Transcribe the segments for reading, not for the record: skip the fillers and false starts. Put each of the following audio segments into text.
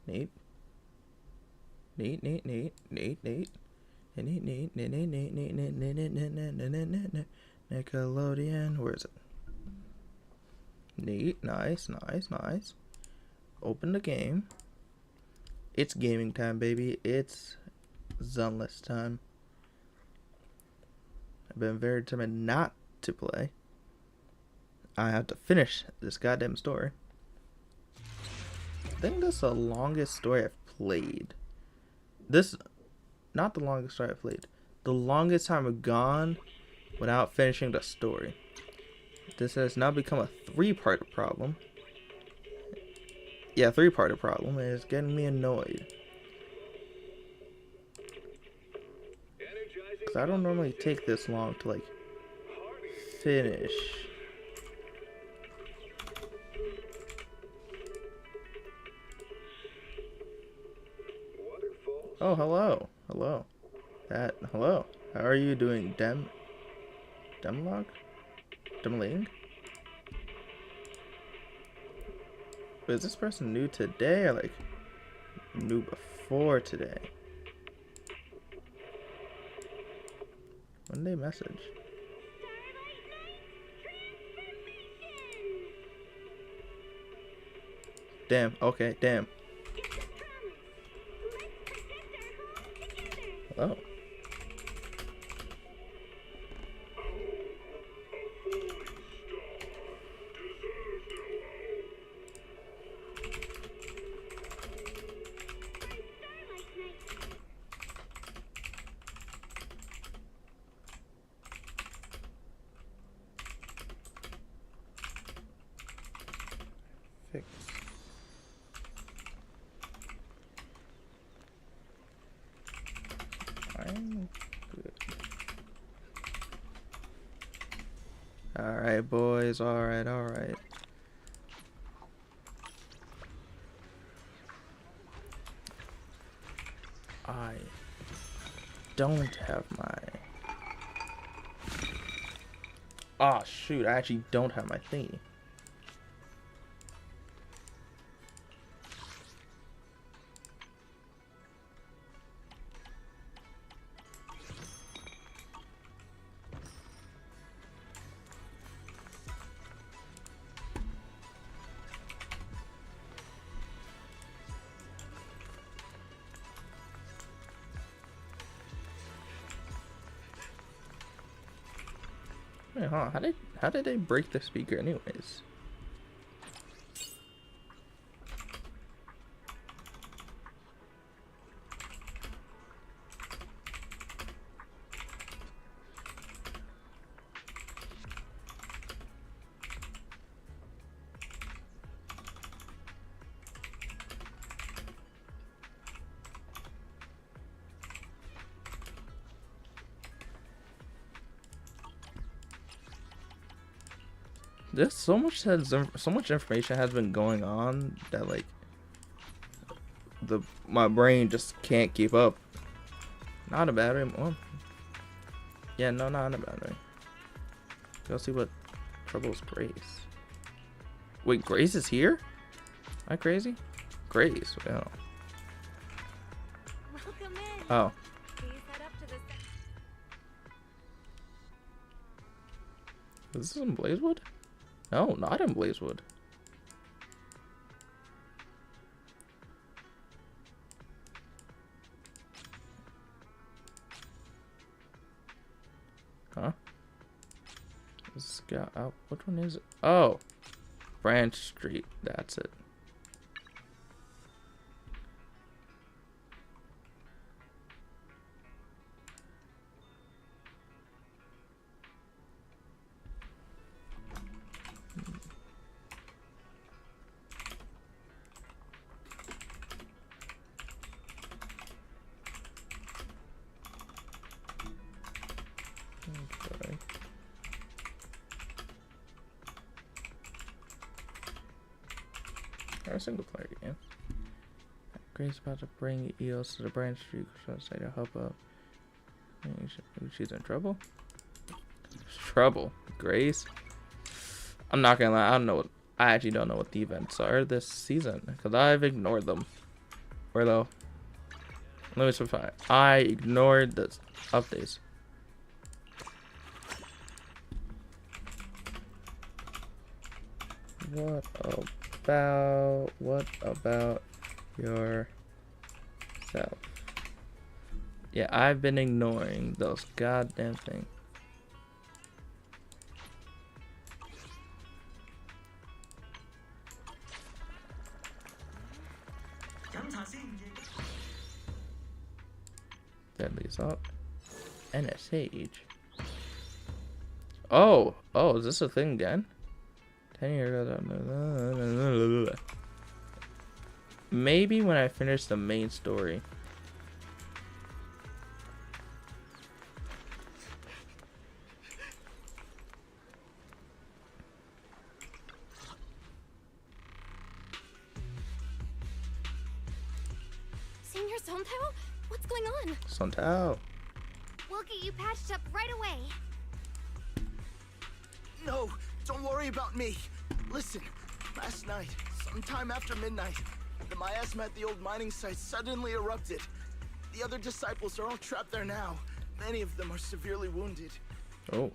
Neat. Neat, neat, neat, neat, neat. Neat, neat, neat, neat, neat, neat, neat, neat, neat, neat, neat, neat, Nickelodeon. Where is it? Neat, nice, nice, nice. Open the game. It's gaming time, baby. It's Zenless time. I've been very determined not to play. I have to finish this goddamn story. I think that's the longest story I've played. This, not the longest story I've played. The longest time I've gone without finishing the story. This has now become a three-part problem. Yeah, three-part problem. And it's getting me annoyed. Because I don't normally take this long to, like, finish. Oh, hello. Hello. Hello. How are you doing, Demlog? Demling? Is this person new today or, like, new before today? When did they message? Damn, okay, damn. Oh. Fix. I'm good. Alright, boys. Alright, alright. I don't have my... Oh, shoot. I actually don't have my thingy. Wait, huh? How did they break the speaker anyways? There's so much information has been going on that like my brain just can't keep up. Not a battery. Well, yeah, no, not a battery. Go see what troubles Grace. Wait, Grace is here? Am I crazy? Grace. Oh. Welcome in. Oh. Please head up to the... Is this in Blazewood? No, not in Blazewood. Huh? This guy out. Which one is it? Oh, Branch Street. That's it. Okay. Our single player game. Grace about to bring EOS to the Branch Street site to help out. Maybe she's in trouble. Trouble, Grace. I'm not gonna lie, I don't know what, I actually don't know what the events are this season because I've ignored them. Where though? Let me specify. I ignored the updates. What about yourself? Yeah, I've been ignoring those goddamn things. Deadly Assault. And a Sage. Oh, is this a thing again? 10 years ago. Maybe when I finish the main story. Senior Sontao? What's going on? Sontao. We'll get you patched up right away. No, don't worry about me. Listen, last night, sometime after midnight, the miasma at the old mining site suddenly erupted. The other disciples are all trapped there now. Many of them are severely wounded. Oh.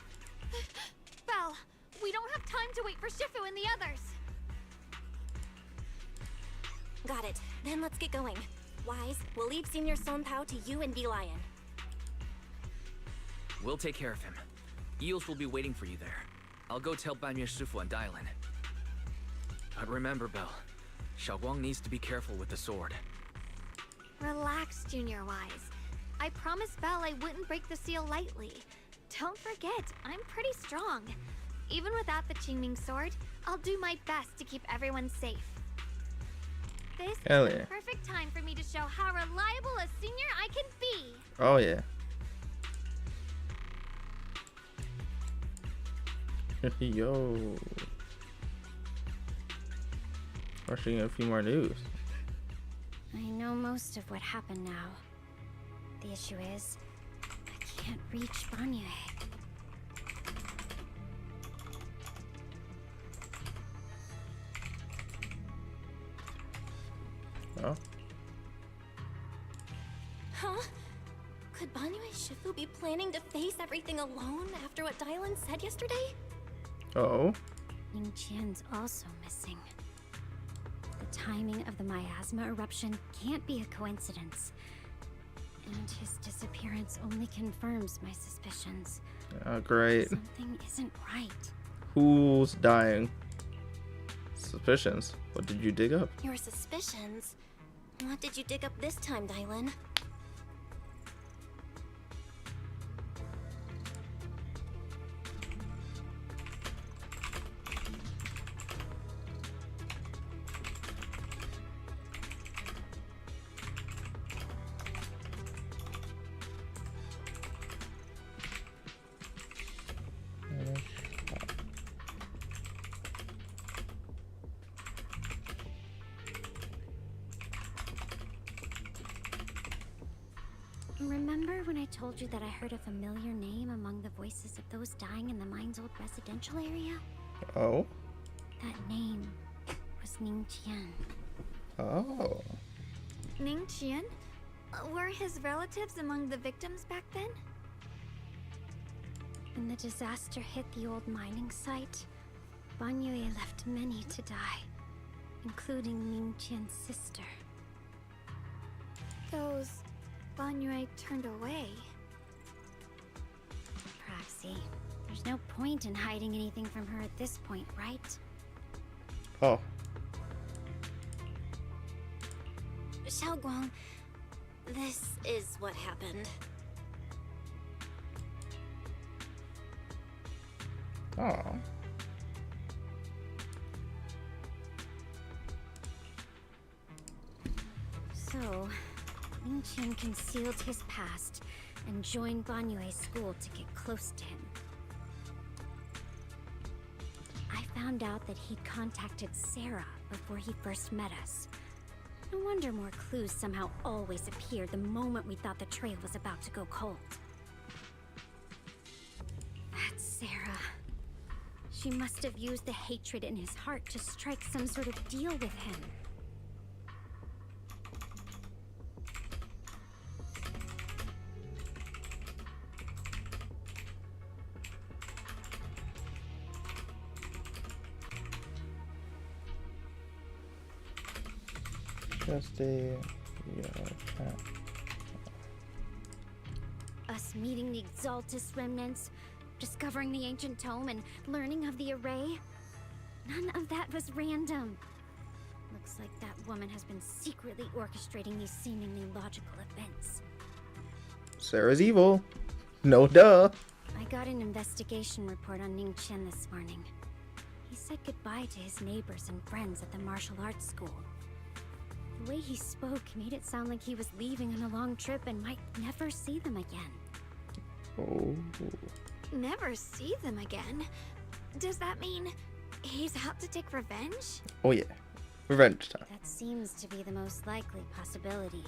Belle, we don't have time to wait for Shifu and the others. Got it. Then let's get going. Wise, we'll leave Senior Sontao to you and D-Lion. We'll take care of him. Eels will be waiting for you there. I'll go tell Banyu Shifu and Dylan. But remember, Belle, Xiaoguang needs to be careful with the sword. Relax, Junior Wise. I promised Belle I wouldn't break the seal lightly. Don't forget, I'm pretty strong. Even without the Qingming sword, I'll do my best to keep everyone safe. This Hell is yeah. the perfect time for me to show how reliable a senior I can be. Oh yeah. Yo. Rushing a few more news. I know most of what happened now. The issue is, I can't reach Banyu. Oh. Huh? Could Banyu Shifu be planning to face everything alone after what Dylan said yesterday? Oh. Ning Qian's also missing. The timing of the miasma eruption can't be a coincidence. And his disappearance only confirms my suspicions. Oh, great. Something isn't right. Who's dying? Suspicions. What did you dig up? Your suspicions? What did you dig up this time, Dylan? Remember when I told you that I heard a familiar name among the voices of those dying in the mine's old residential area? Oh. That name was Ning Qian. Oh. Ning Qian? Were his relatives among the victims back then? When the disaster hit the old mining site, Banyu left many to die, including Ning Qian's sister. Those Banyu turned away. Praxi, there's no point in hiding anything from her at this point, right? Oh. Xiaoguang, this is what happened. Oh. So, Ning Qian concealed his past and joined Banyue's school to get close to him. I found out that he'd contacted Sarah before he first met us. No wonder more clues somehow always appeared the moment we thought the trail was about to go cold. That's Sarah. She must have used the hatred in his heart to strike some sort of deal with him. Just a Us meeting the Exaltus remnants, discovering the ancient tome, and learning of the array. None of that was random. Looks like that woman has been secretly orchestrating these seemingly logical events. Sarah's evil. No duh. I got an investigation report on Ning Qian this morning. He said goodbye to his neighbors and friends at the martial arts school. The way he spoke made it sound like he was leaving on a long trip and might never see them again. Oh. Never see them again? Does that mean he's out to take revenge? Oh yeah. Revenge time. That seems to be the most likely possibility.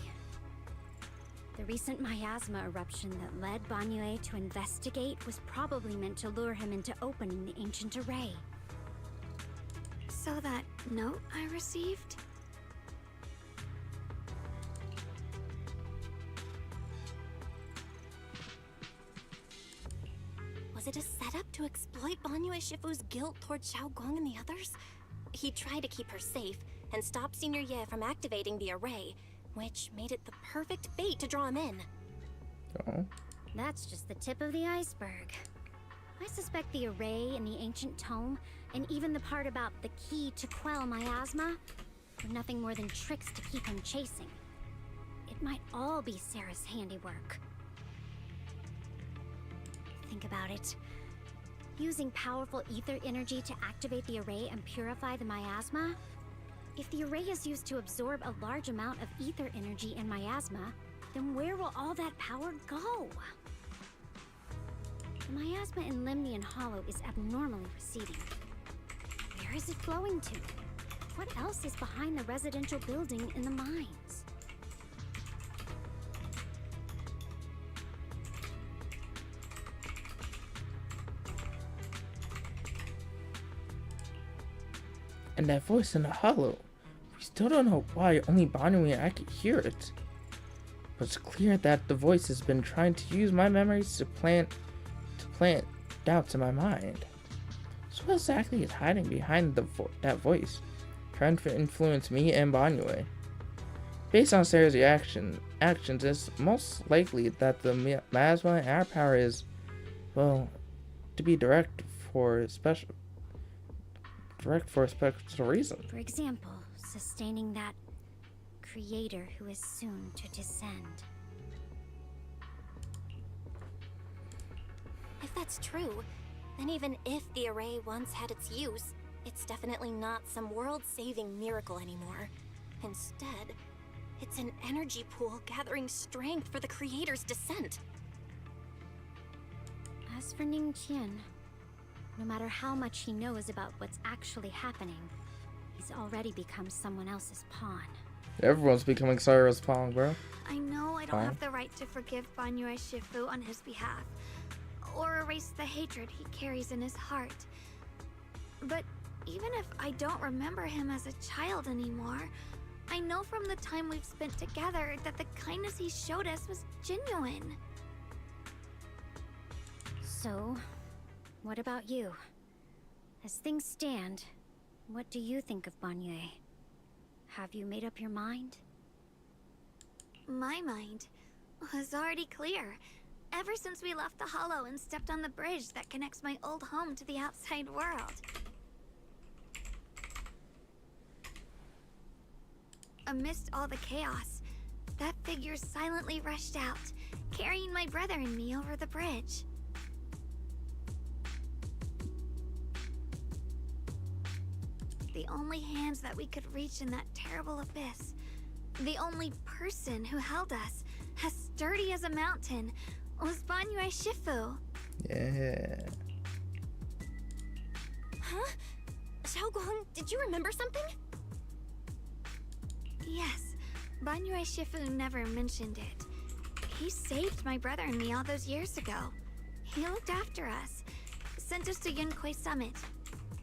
The recent miasma eruption that led Banyue to investigate was probably meant to lure him into opening the ancient array. So that note I received? Was it a setup to exploit Banyue Shifu's guilt towards Xiaoguang and the others? He tried to keep her safe and stop Senior Ye from activating the array, which made it the perfect bait to draw him in. Oh. That's just the tip of the iceberg. I suspect the array and the ancient tome, and even the part about the key to quell miasma, were nothing more than tricks to keep him chasing. It might all be Sarah's handiwork. Think about it. Using powerful ether energy to activate the array and purify the miasma? If the array is used to absorb a large amount of ether energy and miasma, then where will all that power go? The miasma in Limnian Hollow is abnormally receding. Where is it flowing to? What else is behind the residential building in the mines? And that voice in the hollow. We still don't know why only Banyue and I could hear it. But it's clear that the voice has been trying to use my memories to plant doubts in my mind. So what exactly is hiding behind that voice, trying to influence me and Banyue? Based on Sarah's actions, it's most likely that the miasma in our power is, well, to be direct for a special reason. For example, sustaining that creator who is soon to descend. If that's true, then even if the array once had its use, it's definitely not some world-saving miracle anymore. Instead, it's an energy pool gathering strength for the creator's descent. As for Ning Qian, no matter how much he knows about what's actually happening, he's already become someone else's pawn. Everyone's becoming Sarah's pawn, bro. I know I don't have the right to forgive Banyue Shifu on his behalf, or erase the hatred he carries in his heart. But even if I don't remember him as a child anymore, I know from the time we've spent together that the kindness he showed us was genuine. So, what about you? As things stand, what do you think of Banyue? Have you made up your mind? My mind was already clear. Ever since we left the Hollow and stepped on the bridge that connects my old home to the outside world. Amidst all the chaos, that figure silently rushed out, carrying my brother and me over the bridge. The only hands that we could reach in that terrible abyss. The only person who held us, as sturdy as a mountain, was Banyue Shifu. Yeah. Huh? Xiaoguang, did you remember something? Yes, Banyue Shifu never mentioned it. He saved my brother and me all those years ago. He looked after us, sent us to Yunquei Summit,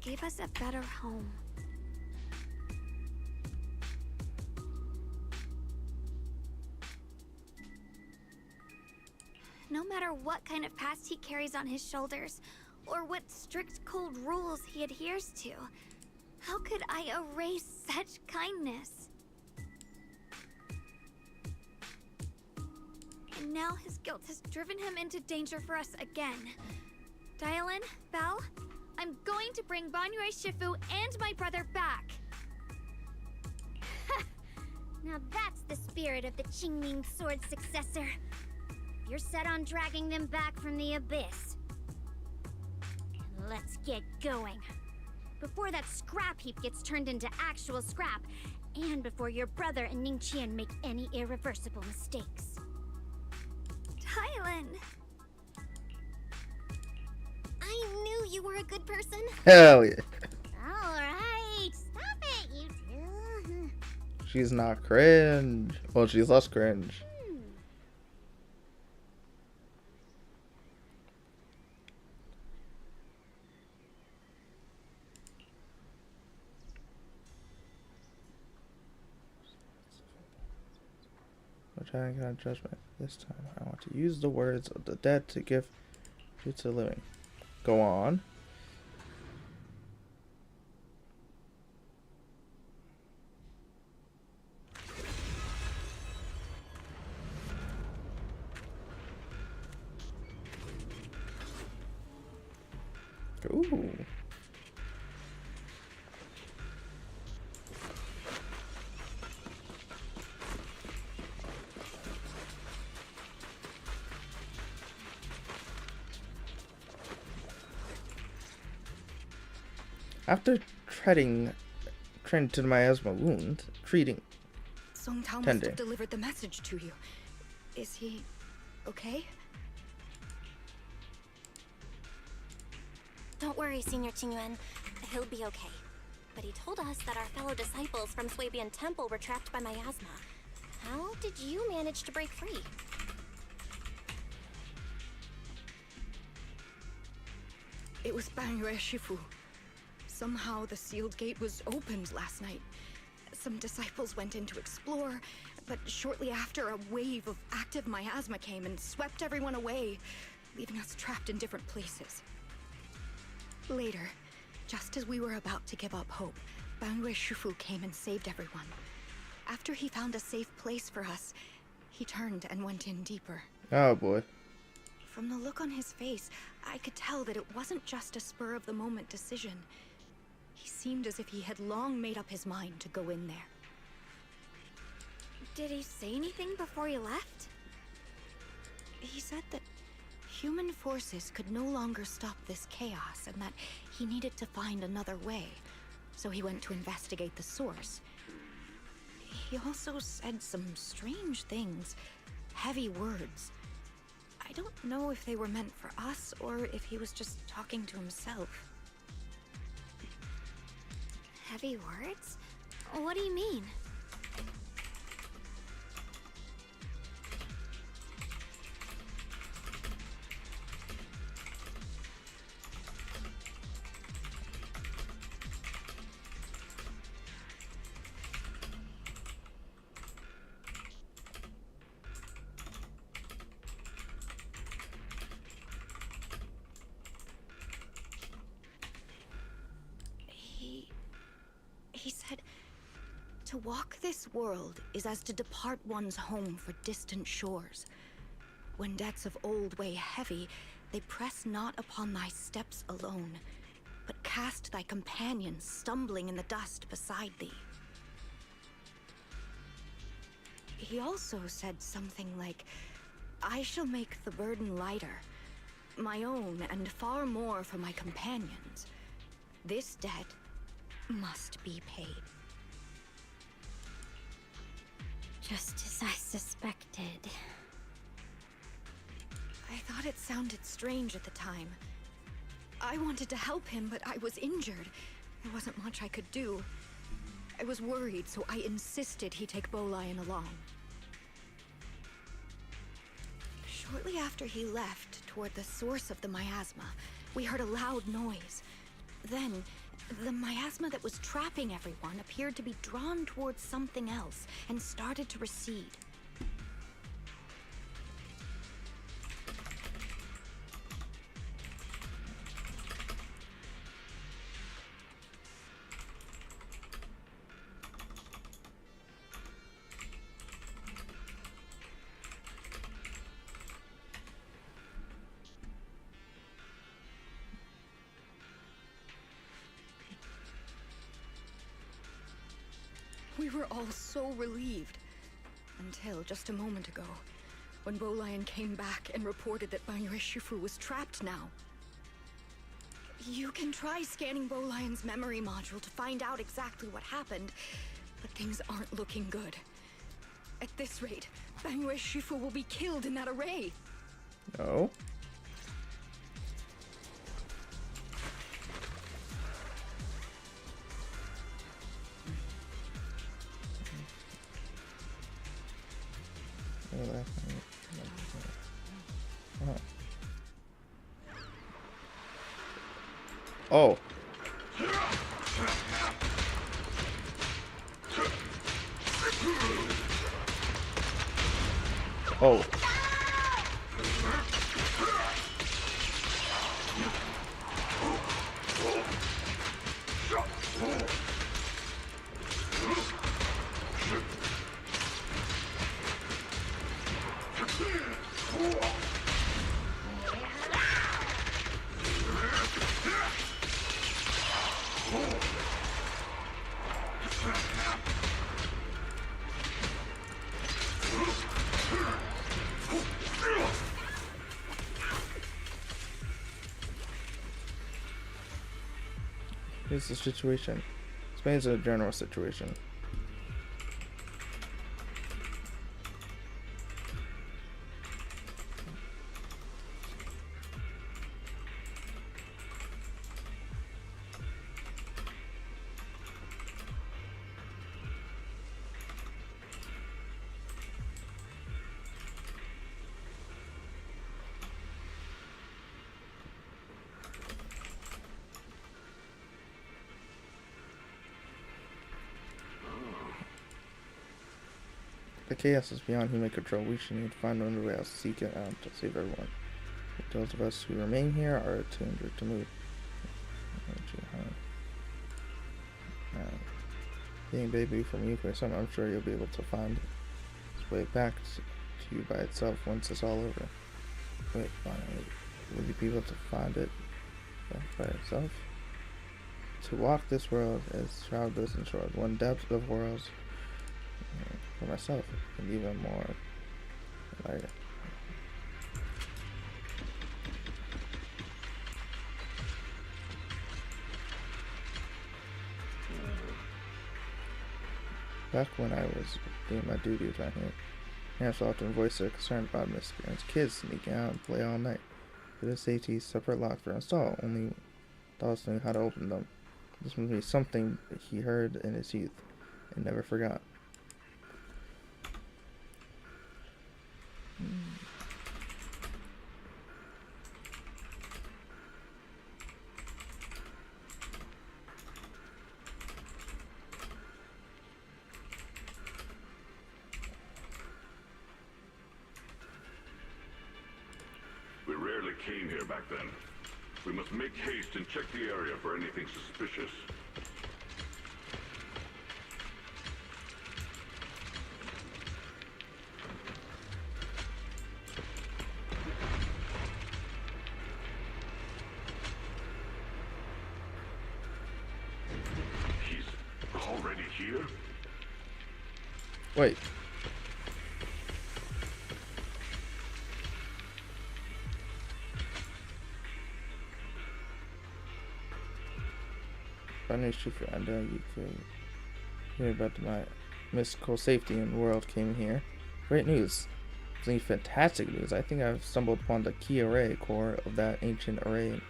gave us a better home. No matter what kind of past he carries on his shoulders, or what strict cold rules he adheres to, how could I erase such kindness? And now his guilt has driven him into danger for us again. Dylan, Belle, I'm going to bring Banyue Shifu and my brother back. Now that's the spirit of the Qingming Sword successor. You're set on dragging them back from the abyss. Let's get going. Before that scrap heap gets turned into actual scrap, and before your brother and Ningqian make any irreversible mistakes. Tylan! I knew you were a good person. Hell yeah. Alright, stop it, you two. She's not cringe. Well, she's less cringe. Which I got judgment. This time I want to use the words of the dead to give to the living. Go on. Ooh. After treading to the miasma wound, Song Tao must tending. have delivered the message to you. Is he okay? Don't worry, Senior Qingyuan. He'll be okay. But he told us that our fellow disciples from Swabian Temple were trapped by miasma. How did you manage to break free? It was Banyue Shifu. Somehow the sealed gate was opened last night. Some disciples went in to explore, but shortly after, a wave of active miasma came and swept everyone away, leaving us trapped in different places. Later, just as we were about to give up hope, Banyue Shifu came and saved everyone. After he found a safe place for us, he turned and went in deeper. Oh boy. From the look on his face, I could tell that it wasn't just a spur-of-the-moment decision. He seemed as if he had long made up his mind to go in there. Did he say anything before he left? He said that human forces could no longer stop this chaos and that he needed to find another way, so he went to investigate the source. He also said some strange things, heavy words. I don't know if they were meant for us or if he was just talking to himself. Heavy words? What do you mean? He said, to walk this world is as to depart one's home for distant shores. When debts of old weigh heavy, they press not upon thy steps alone, but cast thy companions stumbling in the dust beside thee. He also said something like, I shall make the burden lighter, my own and far more for my companions. This debt must be paid. Just as I suspected. I thought it sounded strange at the time. I wanted to help him, but I was injured. There wasn't much I could do. I was worried, so I insisted he take Bowlion along. Shortly after he left, toward the source of the miasma, we heard a loud noise. Then, The miasma that was trapping everyone appeared to be drawn towards something else and started to recede. We were all so relieved. Until just a moment ago, when Bolian came back and reported that Banyu Shifu was trapped now. You can try scanning Bolian's memory module to find out exactly what happened, but things aren't looking good. At this rate, Banyu Shifu will be killed in that array. No. Oh. Oh. Here's the situation. Explains the general situation. The chaos is beyond human control. We should need to find another way to seek it out to save everyone. Those of us who remain here are too injured to move. Being baby from you for some, I'm sure you'll be able to find its way back to you by itself once it's all over. Wait, finally, will you be able to find it by itself? To walk this world as travelers and shores, one depth of worlds. For myself, and even more like back when I was doing my duties right here, parents often voiced their concern about miscreants, kids sneaking out and play all night. For this safety, separate locks were installed. Only adults knew how to open them. This must be something he heard in his youth and never forgot. We rarely came here back then. We must make haste and check the area for anything suspicious. He's already here? Wait. Banyu Shifu, I know you could hear about my mystical safety in the world came here. Great news. Something fantastic news. I think I've stumbled upon the key array core of that ancient array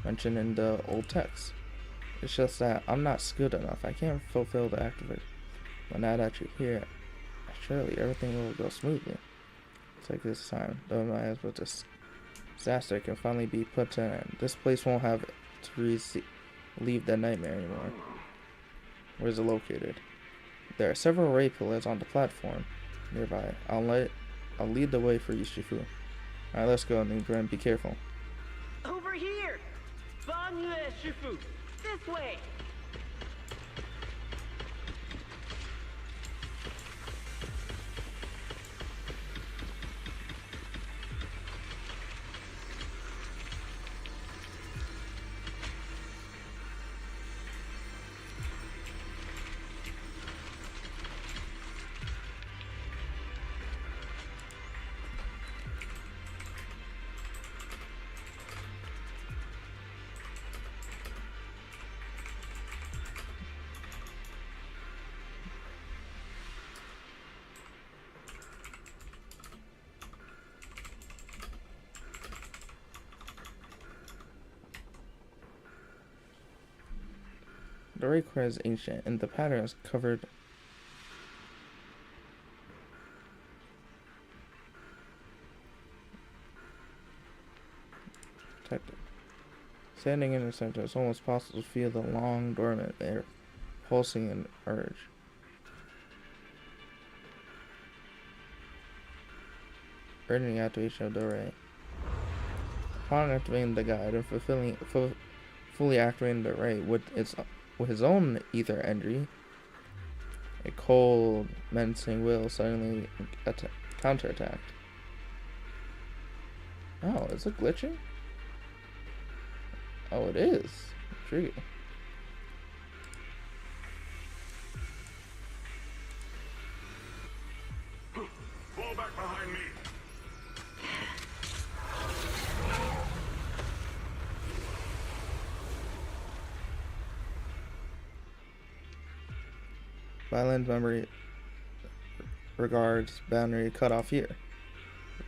mentioned in the old text. It's just that I'm not skilled enough. I can't fulfill the activate. But now that you're here, surely everything will go smoothly. It's like this time, though my eyes with this disaster can finally be put to an end. This place won't have to leave that nightmare anymore. Where is it located? There are several ray pillars on the platform nearby. I'll lead the way for you, Shifu. Alright, let's go, and be careful. Over here! Zenless, Shifu! This way! The ray core is ancient, and the pattern is covered. Protected. Standing in the center, it's almost possible to feel the long, dormant air pulsing and urge. Urging the activation of the ray. Upon activating the guide and fully activating the ray with his own ether energy, a cold, menacing will suddenly counterattacked. Oh, is it glitching? Oh, it is. Intriguing. Fall back behind me. Violent memory regards boundary cut off here.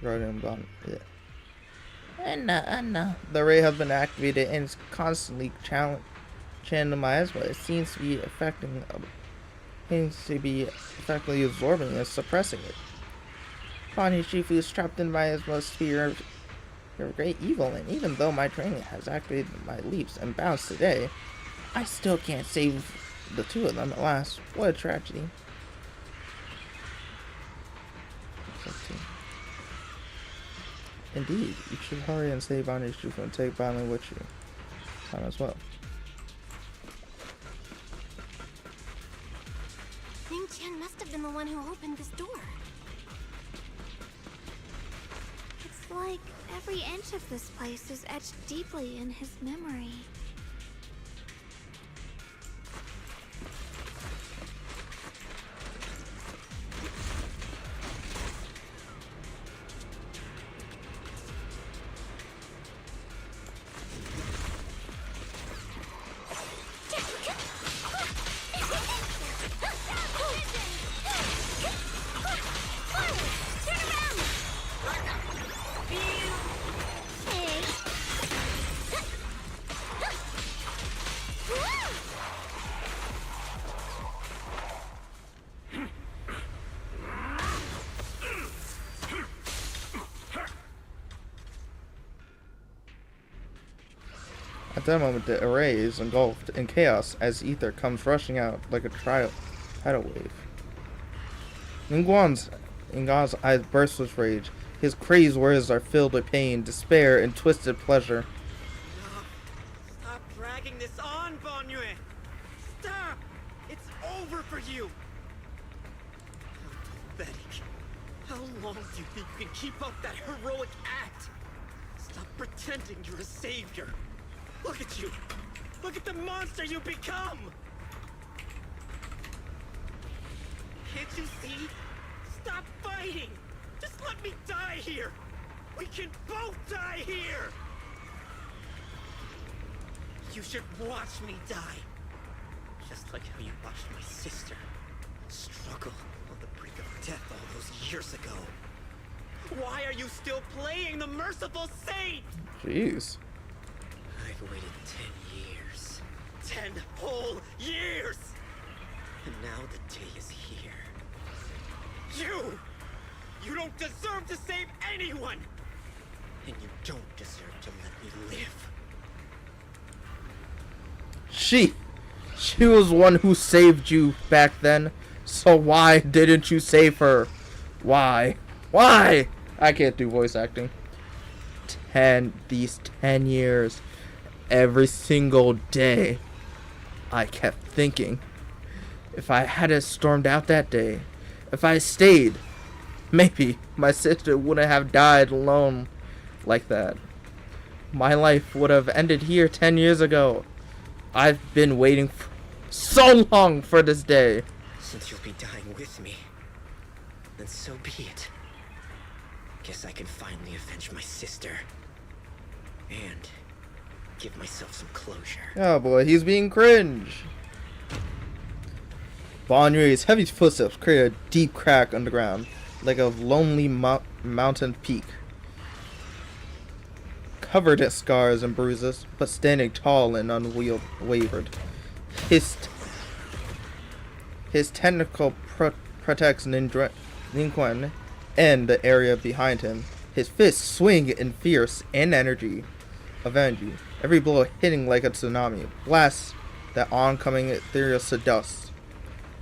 Regarding boundary. Yeah. No. The ray has been activated and is constantly channeling miasma. It seems to be effectively absorbing and suppressing it. Bonnie Shifu is trapped in miasma sphere of great evil, and even though my training has activated my leaps and bounds today, I still can't save the two of them at last. What a tragedy. Indeed, you should hurry and save Bonnie Shifu and take Bonnie with you. Time as well. Ning Qian must have been the one who opened this door. It's like every inch of this place is etched deeply in his memory. At that moment, the array is engulfed in chaos as ether comes rushing out like a tidal wave. Ningguang's eyes burst with rage. His crazed words are filled with pain, despair, and twisted pleasure. Stop dragging this on, Bon Yue! Stop! It's over for you! How pathetic. How long do you think you can keep up that heroic act? Stop pretending you're a savior. Look at you! Look at the monster you become! Can't you see? Stop fighting! Just let me die here! We can both die here! You should watch me die. Just like how you watched my sister struggle on the brink of death all those years ago. Why are you still playing the merciful saint? Jeez. I've waited 10 years. 10 whole years! And now the day is here. You don't deserve to save anyone! And you don't deserve to let me live. She was one who saved you back then. So why didn't you save her? Why? Why? I can't do voice acting. These 10 years, every single day, I kept thinking, if I hadn't stormed out that day, if I stayed, maybe my sister wouldn't have died alone like that. My life would have ended here 10 years ago. I've been waiting for so long for this day. Since you'll be dying with me, then so be it. Guess I can finally avenge my sister. And give myself some closure. Oh boy, he's being cringe. Banyue's heavy footsteps create a deep crack underground, like a lonely mountain peak. Covered in scars and bruises, but standing tall and unwavered. His tentacle protects Ningguan and the area behind him. His fists swing in fierce and energy. Every blow hitting like a tsunami, blasts that oncoming ethereal to dust.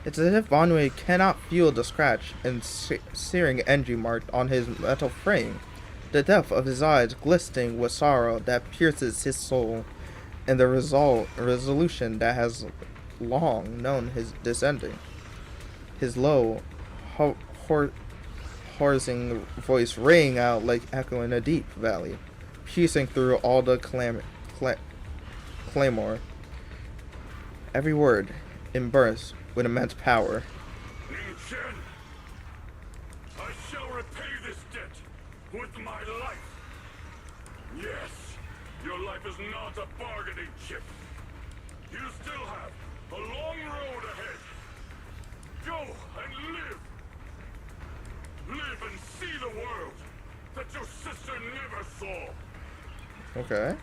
It's as if Banyue cannot feel the scratch and searing energy marked on his metal frame, the depth of his eyes glistening with sorrow that pierces his soul, and the resolution that has long known this ending. His low, hoarsing voice rang out like echo in a deep valley, piercing through all the claymore. Every word in bursts with immense power. Ning Chen, I shall repay this debt with my life. Yes, your life is not a bargaining chip. You still have a long road ahead. Go and live. Live and see the world that your sister never saw. Okay.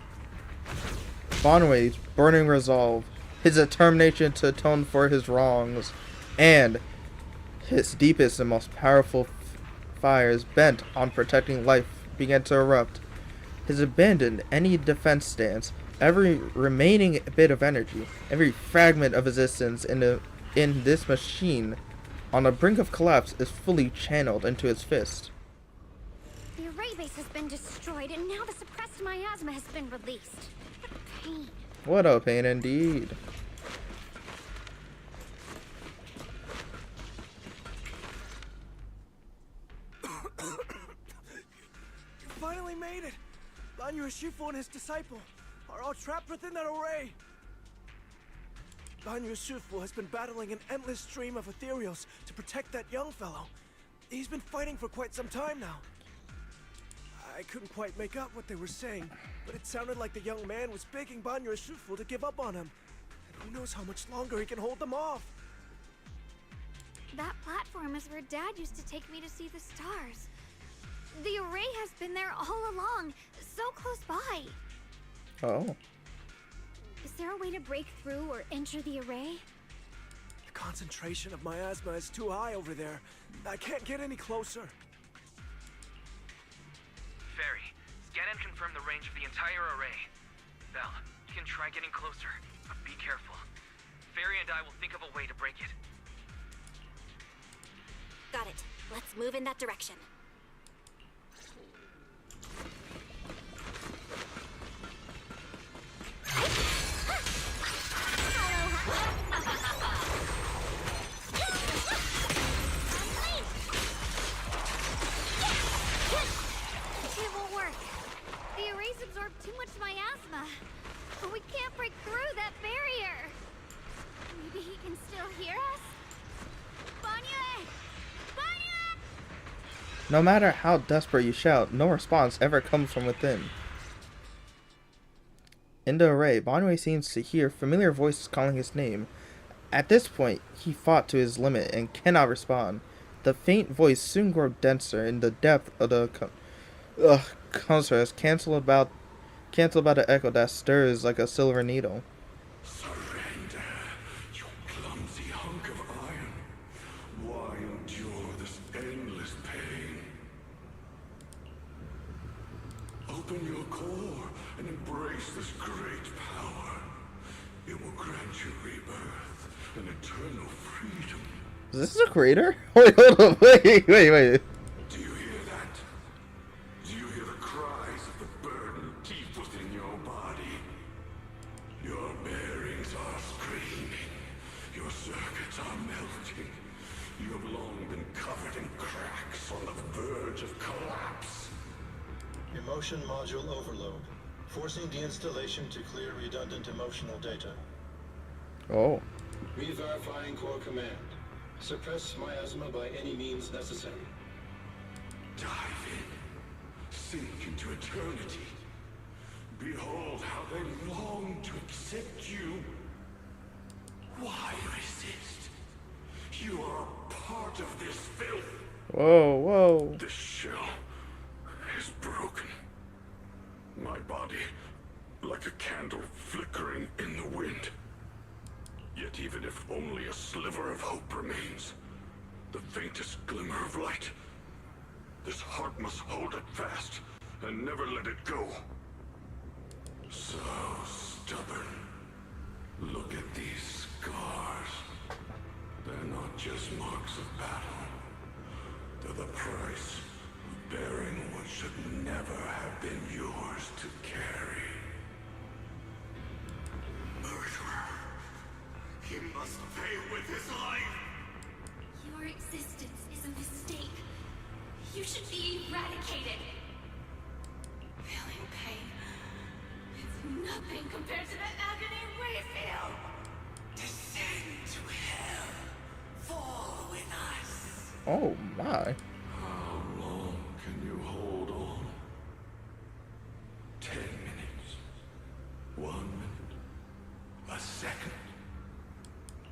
Banyue's burning resolve, his determination to atone for his wrongs, and his deepest and most powerful fires bent on protecting life began to erupt. His abandoned any defense stance, every remaining bit of energy, every fragment of existence in this machine on the brink of collapse is fully channeled into his fist. The array base has been destroyed, and now the suppressed miasma has been released. What pain. What a pain indeed. You finally made it! Banyue Shifu and his disciple are all trapped within that array. Banyue Shifu has been battling an endless stream of ethereals to protect that young fellow. He's been fighting for quite some time now. I couldn't quite make out what they were saying, but it sounded like the young man was begging Banyue Shifu to give up on him. And who knows how much longer he can hold them off. That platform is where Dad used to take me to see the stars. The array has been there all along, so close by. Oh. Is there a way to break through or enter the array? The concentration of miasma is too high over there. I can't get any closer. Fairy, scan and confirm the range of the entire array. Belle, you can try getting closer, but be careful. Fairy and I will think of a way to break it. Got it. Let's move in that direction. It won't work. The arrays absorb too much miasma. But we can't break through that barrier. Maybe he can still hear us? Banyue! Banyue! No matter how desperate you shout, no response ever comes from within. In the array, Banyue seems to hear familiar voices calling his name. At this point, he fought to his limit and cannot respond. The faint voice soon grows denser in the depth of the contrast, cancel about the echo that stirs like a silver needle. Surrender, you clumsy hunk of iron. Why endure this endless pain? Open your core and embrace this great power. It will grant you rebirth and eternal freedom. Is this a crater? Wait, hold on. Wait. Do you hear that? Do you hear the cries of the burden deep within your body? Your bearings are screaming. Your circuits are melting. You have long been covered in cracks on the verge of collapse. Emotion module overload. Forcing deinstallation to clear redundant emotional data. Oh. Re-verifying core command. Suppress miasma by any means necessary. Dive in. Sink into eternity. Behold how they long to accept you. Why resist? You are a part of this filth. Whoa, whoa. This shell is broken. My body, like a candle flickering in the wind. Yet even if only a sliver of hope remains, the faintest glimmer of light, this heart must hold it fast and never let it go. So stubborn. Look at these scars. They're not just marks of battle. They're the price of bearing what should never have been yours to carry. Murderer. He must pay with his life. Your existence is a mistake. You should be eradicated. Feeling pain. It's nothing compared to the agony we feel. Descend to hell. Fall with us. Oh my. How long can you hold on? 10 minutes. 1 minute. A second.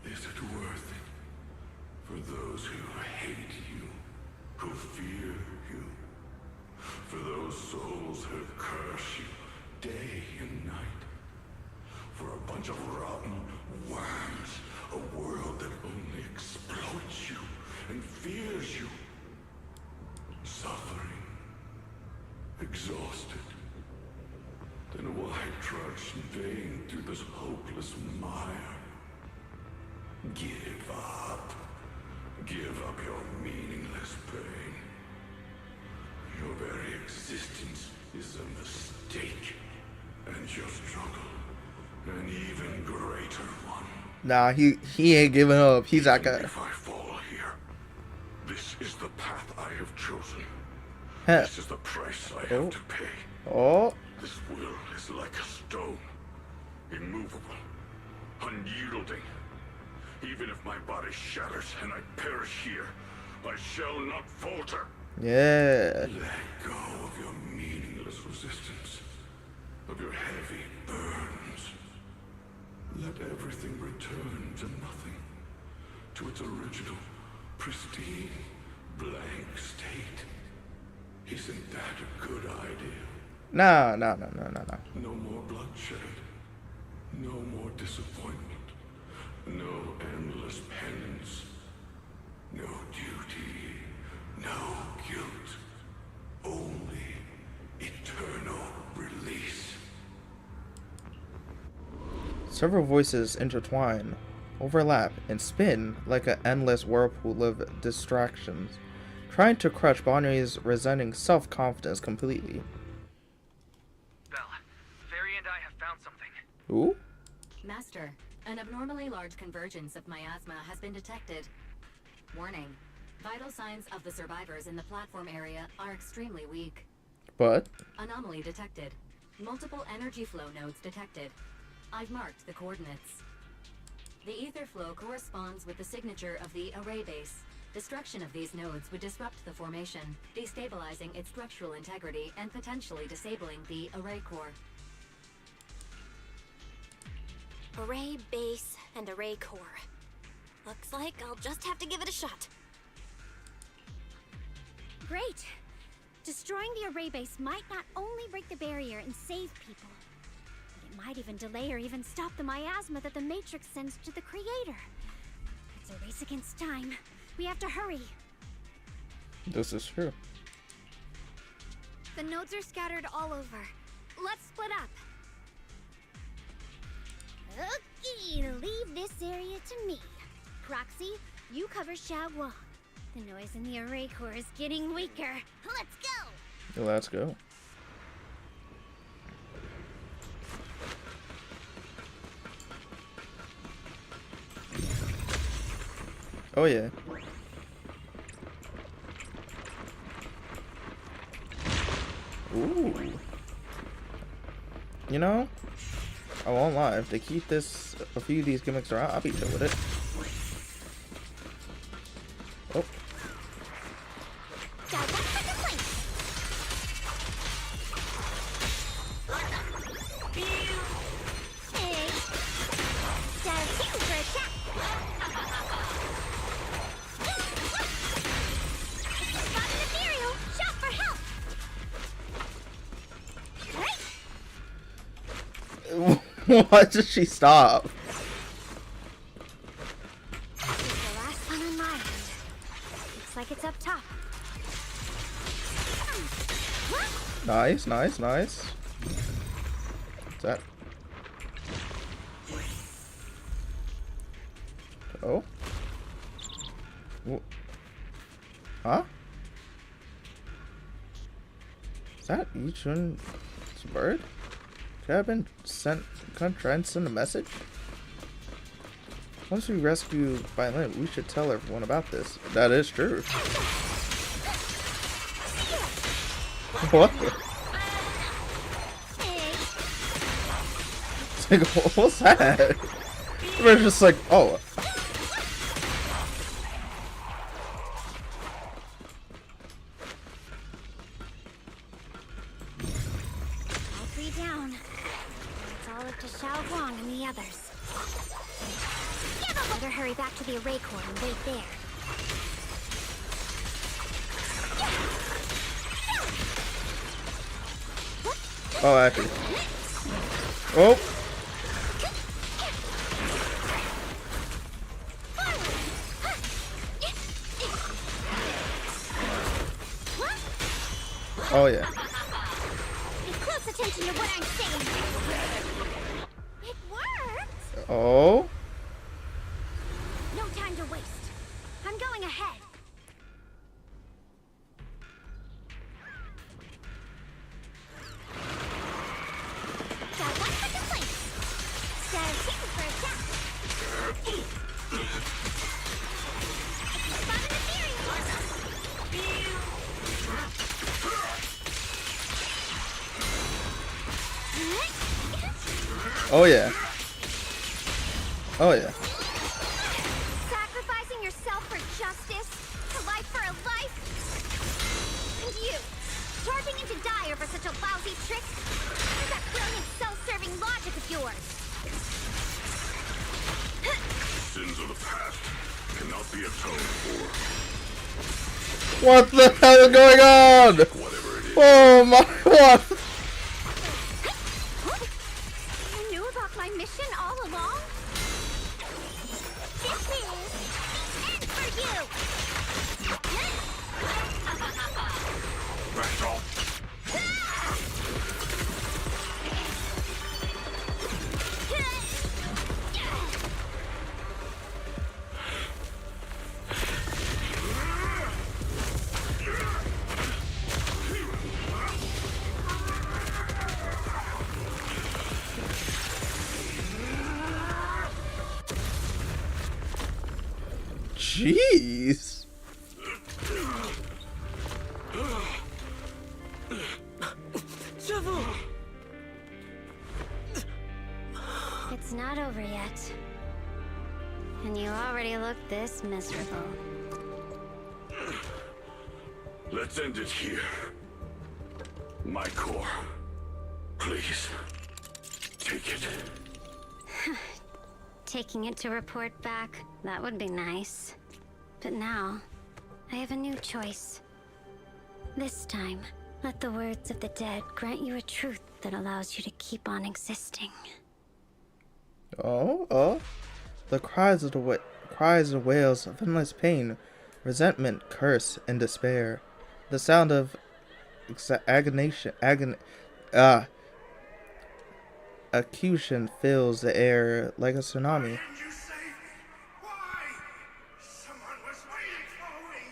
Is it worth it? For those who hate you, who fear you, for those souls who curse you day and night, for a bunch of rotten worms, a world that only exploits you and fears you, suffering, exhausted, then why trudge in vain through this hopeless mire? Give up. Give up your meaningless pain. Your very existence is a mistake, and your struggle, an even greater one. Nah, he ain't giving up. He's that guy. If I fall here, this is the path I have chosen. Huh. This is the price I have to pay. Oh. This will is like a stone, immovable, unyielding. Even if my body shatters and I perish here, I shall not falter. Yeah. Let go of your meaningless resistance, of your heavy burdens. Let everything return to nothing, to its original, pristine, blank state. Isn't that a good idea? No. No more bloodshed. No more disappointment. No endless penance. No duty. No guilt. Only eternal release. Several voices intertwine, overlap, and spin like an endless whirlpool of distractions, trying to crush Bonnie's resenting self-confidence completely. Belle, Fairy and I have found something. Ooh? Master, an abnormally large convergence of miasma has been detected. Warning. Vital signs of the survivors in the platform area are extremely weak. But? Anomaly detected. Multiple energy flow nodes detected. I've marked the coordinates. The ether flow corresponds with the signature of the array base. Destruction of these nodes would disrupt the formation, destabilizing its structural integrity and potentially disabling the array core. Array base and array core. Looks like I'll just have to give it a shot. Great! Destroying the array base might not only break the barrier and save people, but it might even delay or even stop the miasma that the Matrix sends to the Creator. It's a race against time. We have to hurry. This is true. The nodes are scattered all over. Let's split up. Okay. you to leave this area to me. Proxy, you cover Xiaoguang. The noise in the array core is getting weaker. Let's go! Let's go. Oh yeah. Ooh. You know, I won't lie. If they keep this, a few of these gimmicks around, I'll be chill with it. Oh. Why did she stop? This is the last one on my end. Looks like it's up top. Nice, nice, nice. What's that? Oh? Huh? Is that each one's bird? Could I have been sent? Can I try and send a message? Once we rescue Violin, we should tell everyone about this. That is true. What? It's like, what's that? We're just like, oh. All three down. It's all up to Xiaoguang and the others. Better hurry back to the array core and wait there. Oh, actually. Oh. Oh yeah. Pay close attention to what I'm saying. It worked. Oh. No time to waste. I'm going ahead. Got 1 second place. Got 2 for attack. Spot an ethereal. Oh yeah. Oh yeah. Sacrificing yourself for justice, a life for a life. And you, charging into Dire for such a lousy trick? Where's that brilliant self-serving logic of yours? Sins of the past cannot be atoned for. What the hell is going on? Whatever it is. Oh my god. You knew about my mission all along? This is the end for you! Rachel. Jeez. It's not over yet. And you already look this miserable. Let's end it here. My core. Please. Take it. Taking it to report back, that would be nice. But now, I have a new choice. This time, let the words of the dead grant you a truth that allows you to keep on existing. Oh, oh. The cries of the wails of endless pain, resentment, curse, and despair. The sound of accusation fills the air like a tsunami. Didn't you save me? Why? Someone was waiting for me.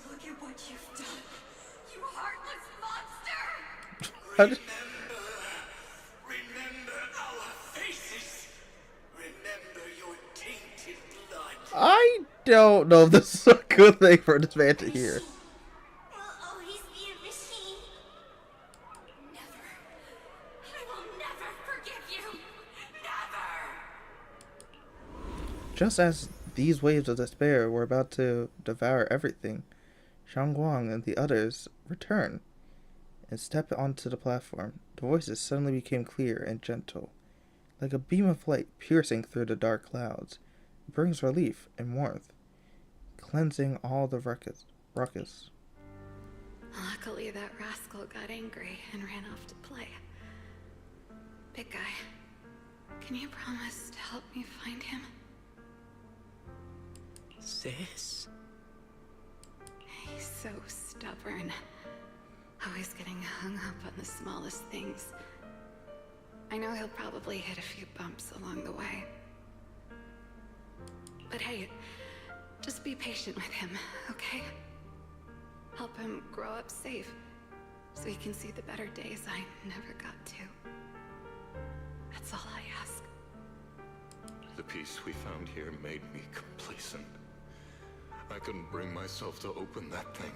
Look at what you've done, you heartless monster! Remember our faces. Remember your tainted blood. I don't know if this is a good thing for this man to hear. Will always be a machine. Never. I will never forgive you. Never! Just as these waves of despair were about to devour everything, Xiangguang and the others returned and stepped onto the platform. The voices suddenly became clear and gentle, like a beam of light piercing through the dark clouds. It brings relief and warmth, cleansing all the ruckus. Luckily, that rascal got angry and ran off to play. Big guy, can you promise to help me find him? Sis? He's so stubborn. Always getting hung up on the smallest things. I know he'll probably hit a few bumps along the way. But hey, just be patient with him, okay? Help him grow up safe, so he can see the better days I never got to. That's all I ask. The peace we found here made me complacent. I couldn't bring myself to open that thing.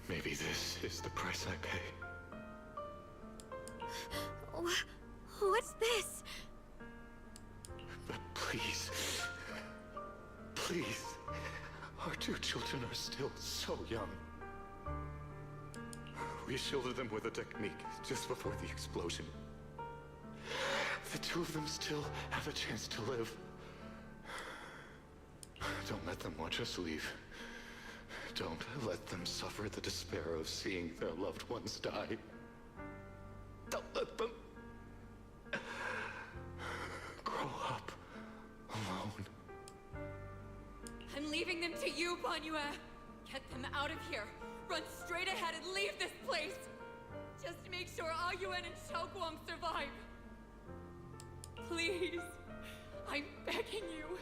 Maybe this is the price I pay. What's this? But please, please, our two children are still so young. We shielded them with a technique just before the explosion. The two of them still have a chance to live. Don't let them watch us leave. Don't let them suffer the despair of seeing their loved ones die. Don't let them grow up alone. I'm leaving them to you, Banyue. Get them out of here. Run straight ahead and leave this place. Just to make sure Ayuan and Xiaoguang survive. Please. I'm begging you.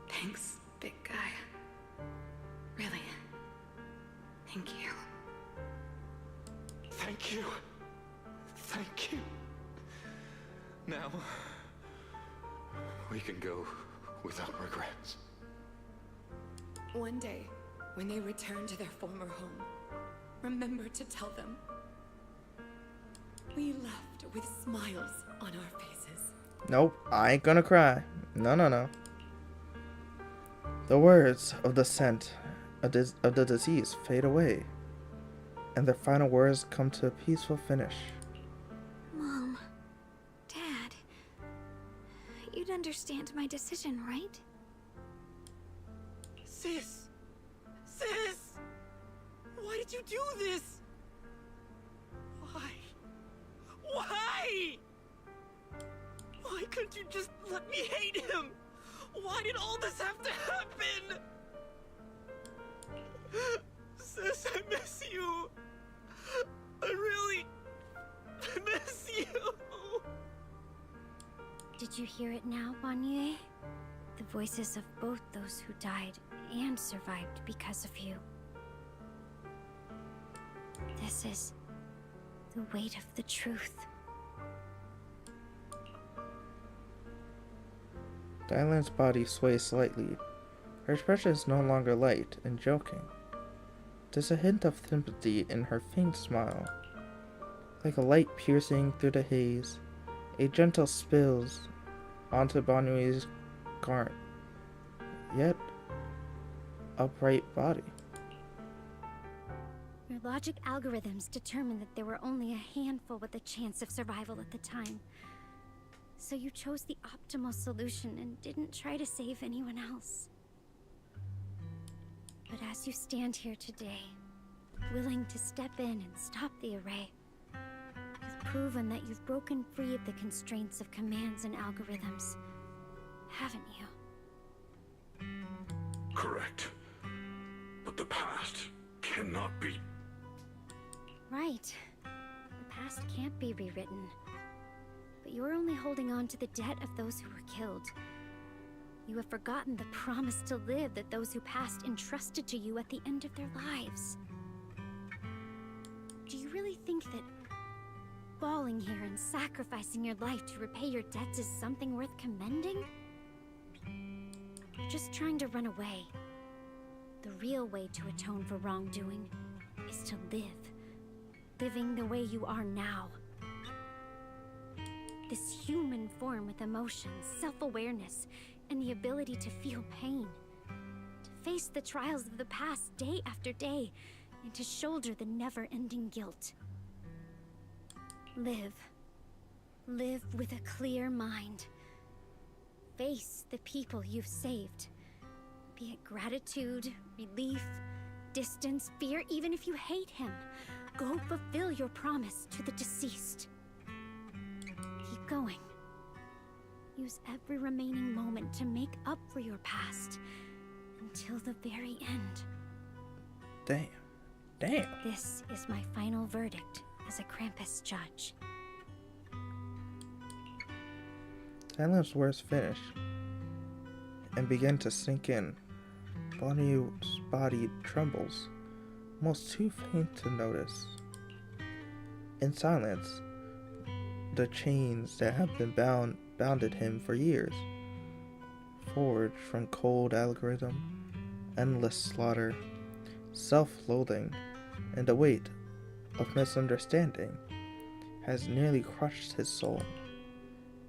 Thanks, big guy. Really. Thank you. Thank you. Thank you. Now, we can go without regrets. One day, when they return to their former home, remember to tell them we left with smiles on our faces. Nope, I ain't gonna cry. No. The words of the scent of the disease fade away, and their final words come to a peaceful finish. Mom, Dad, you'd understand my decision, right? Sis! Sis! Why did you do this? Why? Why? Why couldn't you just let me hate him? Why did all this have to happen? Sis, I miss you. I really miss you. Did you hear it now, Banyue? The voices of both those who died and survived because of you. This is the weight of the truth. Dylan's body sways slightly. Her expression is no longer light and joking. There's a hint of sympathy in her faint smile. Like a light piercing through the haze, a gentle spills onto Banyue's gaunt, yet upright body. Your logic algorithms determined that there were only a handful with a chance of survival at the time. So you chose the optimal solution and didn't try to save anyone else. But as you stand here today, willing to step in and stop the array, you've proven that you've broken free of the constraints of commands and algorithms, haven't you? Correct. But the past cannot be... Right. The past can't be rewritten. But you're only holding on to the debt of those who were killed. You have forgotten the promise to live that those who passed entrusted to you at the end of their lives. Do you really think that falling here and sacrificing your life to repay your debts is something worth commending? You're just trying to run away. The real way to atone for wrongdoing is to live. Living the way you are now. This human form with emotions, self-awareness, and the ability to feel pain. To face the trials of the past day after day, and to shoulder the never-ending guilt. Live. Live with a clear mind. Face the people you've saved. Be it gratitude, relief, distance, fear, even if you hate him. Go fulfill your promise to the deceased. Keep going. Use every remaining moment to make up for your past. Until the very end. Damn. Damn. This is my final verdict as a Krampus judge. Zenless' words finished and began to sink in. Bonnie's body trembles, almost too faint to notice. In silence, the chains that have been bounded him for years, forged from cold algorithm, endless slaughter, self-loathing, and the weight of misunderstanding, has nearly crushed his soul.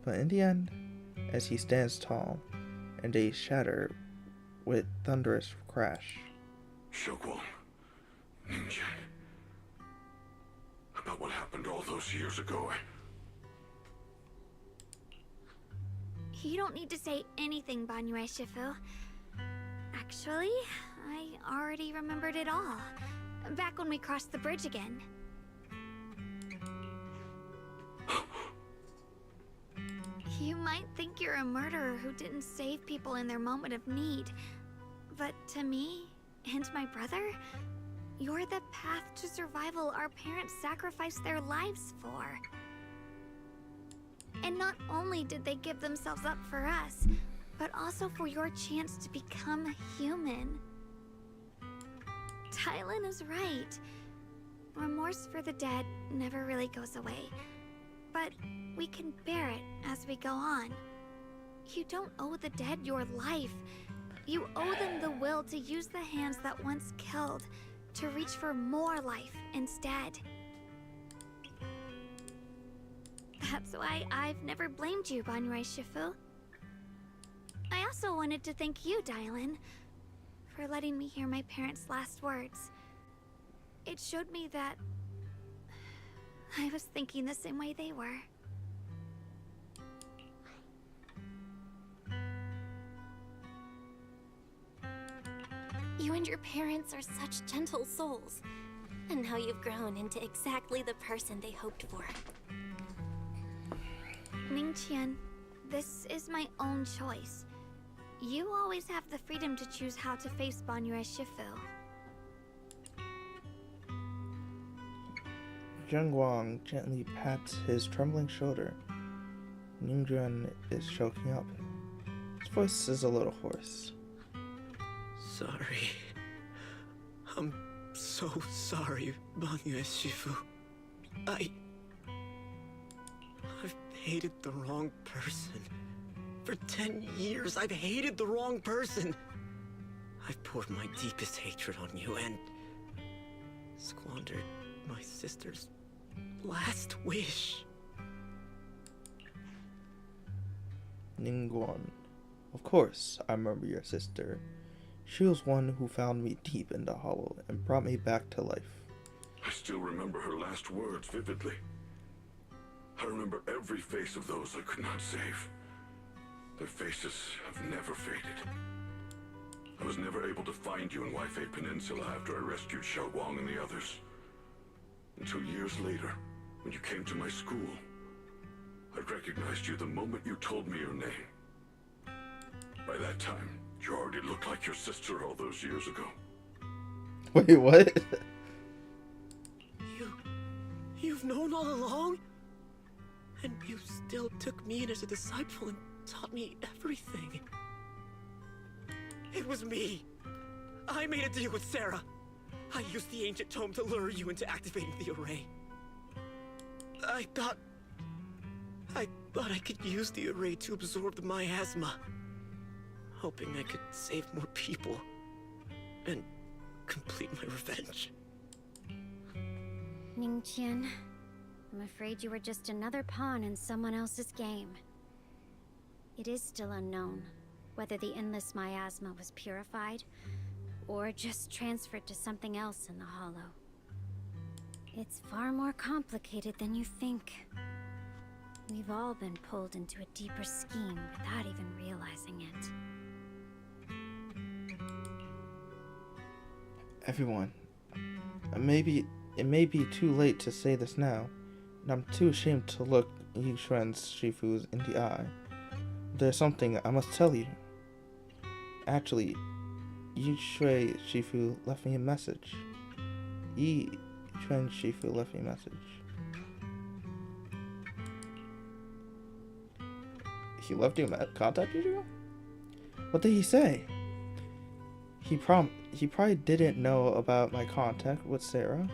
But in the end, as he stands tall, and they shatter with thunderous crash. Xiaoguang, Ninja, about what happened all those years ago. You don't need to say anything, Banyue Shifu. Actually, I already remembered it all. Back when we crossed the bridge again. You might think you're a murderer who didn't save people in their moment of need. But to me, and my brother, you're the path to survival our parents sacrificed their lives for. And not only did they give themselves up for us, but also for your chance to become human. Tylan is right. Remorse for the dead never really goes away. But we can bear it as we go on. You don't owe the dead your life. You owe them the will to use the hands that once killed to reach for more life instead. That's why I've never blamed you, Banyue Shifu. I also wanted to thank you, Dylan, for letting me hear my parents' last words. It showed me that I was thinking the same way they were. You and your parents are such gentle souls. And now you've grown into exactly the person they hoped for. Ningqian, this is my own choice. You always have the freedom to choose how to face Banyue Shifu. Zhengguang gently pats his trembling shoulder. Ningjuan is choking up. His voice is a little hoarse. Sorry. I'm so sorry, Banyue Shifu. I've hated the wrong person. For 10 years, I've hated the wrong person. I've poured my deepest hatred on you and squandered my sister's last wish. Ningguan, of course I remember your sister. She was one who found me deep in the hollow and brought me back to life. I still remember her last words vividly. I remember every face of those I could not save. Their faces have never faded. I was never able to find you in Waifei Peninsula after I rescued Xiaoguang and the others. Until years later, when you came to my school, I recognized you the moment you told me your name. By that time, you already looked like your sister all those years ago. Wait, what? You You've known all along? And you still took me in as a disciple and taught me everything. It was me. I made a deal with Sarah. I used the ancient tome to lure you into activating the array. I thought I could use the array to absorb the miasma, hoping I could save more people and complete my revenge. Ningqian, I'm afraid you were just another pawn in someone else's game. It is still unknown whether the endless miasma was purified or just transferred to something else in the Hollow. It's far more complicated than you think. We've all been pulled into a deeper scheme without even realizing it. Everyone, it may be too late to say this now, and I'm too ashamed to look Yixuan Shifu in the eye. There's something I must tell you. Actually, Yixuan Shifu left me a message. Yixuan Shifu left me a message. He left you contacted you? What did he say? He probably didn't know about my contact with Sarah,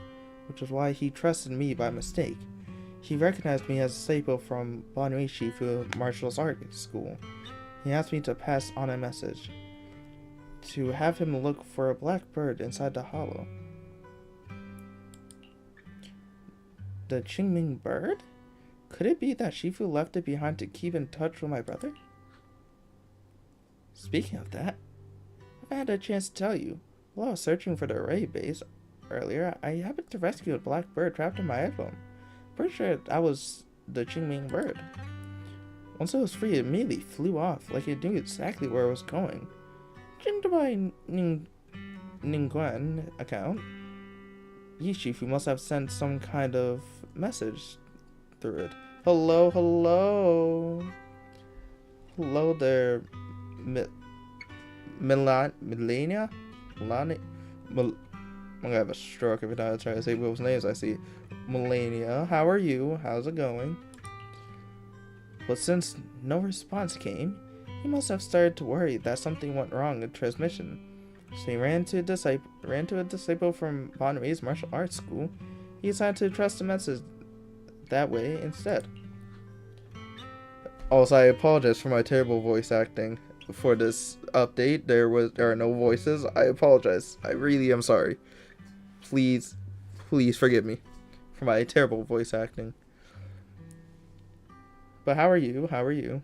which is why he trusted me by mistake. He recognized me as a disciple from Banui Shifu Martial Arts School. He asked me to pass on a message, to have him look for a black bird inside the hollow. The Qingming bird? Could it be that Shifu left it behind to keep in touch with my brother? Speaking of that, I've had a chance to tell you. While I was searching for the array base earlier, I happened to rescue a black bird trapped in my headphone. Pretty sure that was the Qingming bird. Once it was free, it immediately flew off, like it knew exactly where it was going. Judging by Ningguan account, Yishifu must have sent some kind of message through it. Hello, hello. Hello there, Melania? I'm gonna have a stroke every time I try to say people's names I see. Melania, how are you? How's it going? But since no response came, he must have started to worry that something went wrong in transmission. So he ran to a disciple from Banui's martial arts school. He decided to trust the message that way instead. Also, I apologize for my terrible voice acting for this update. There are no voices. I apologize. I really am sorry. Please forgive me for my terrible voice acting. But how are you? How are you?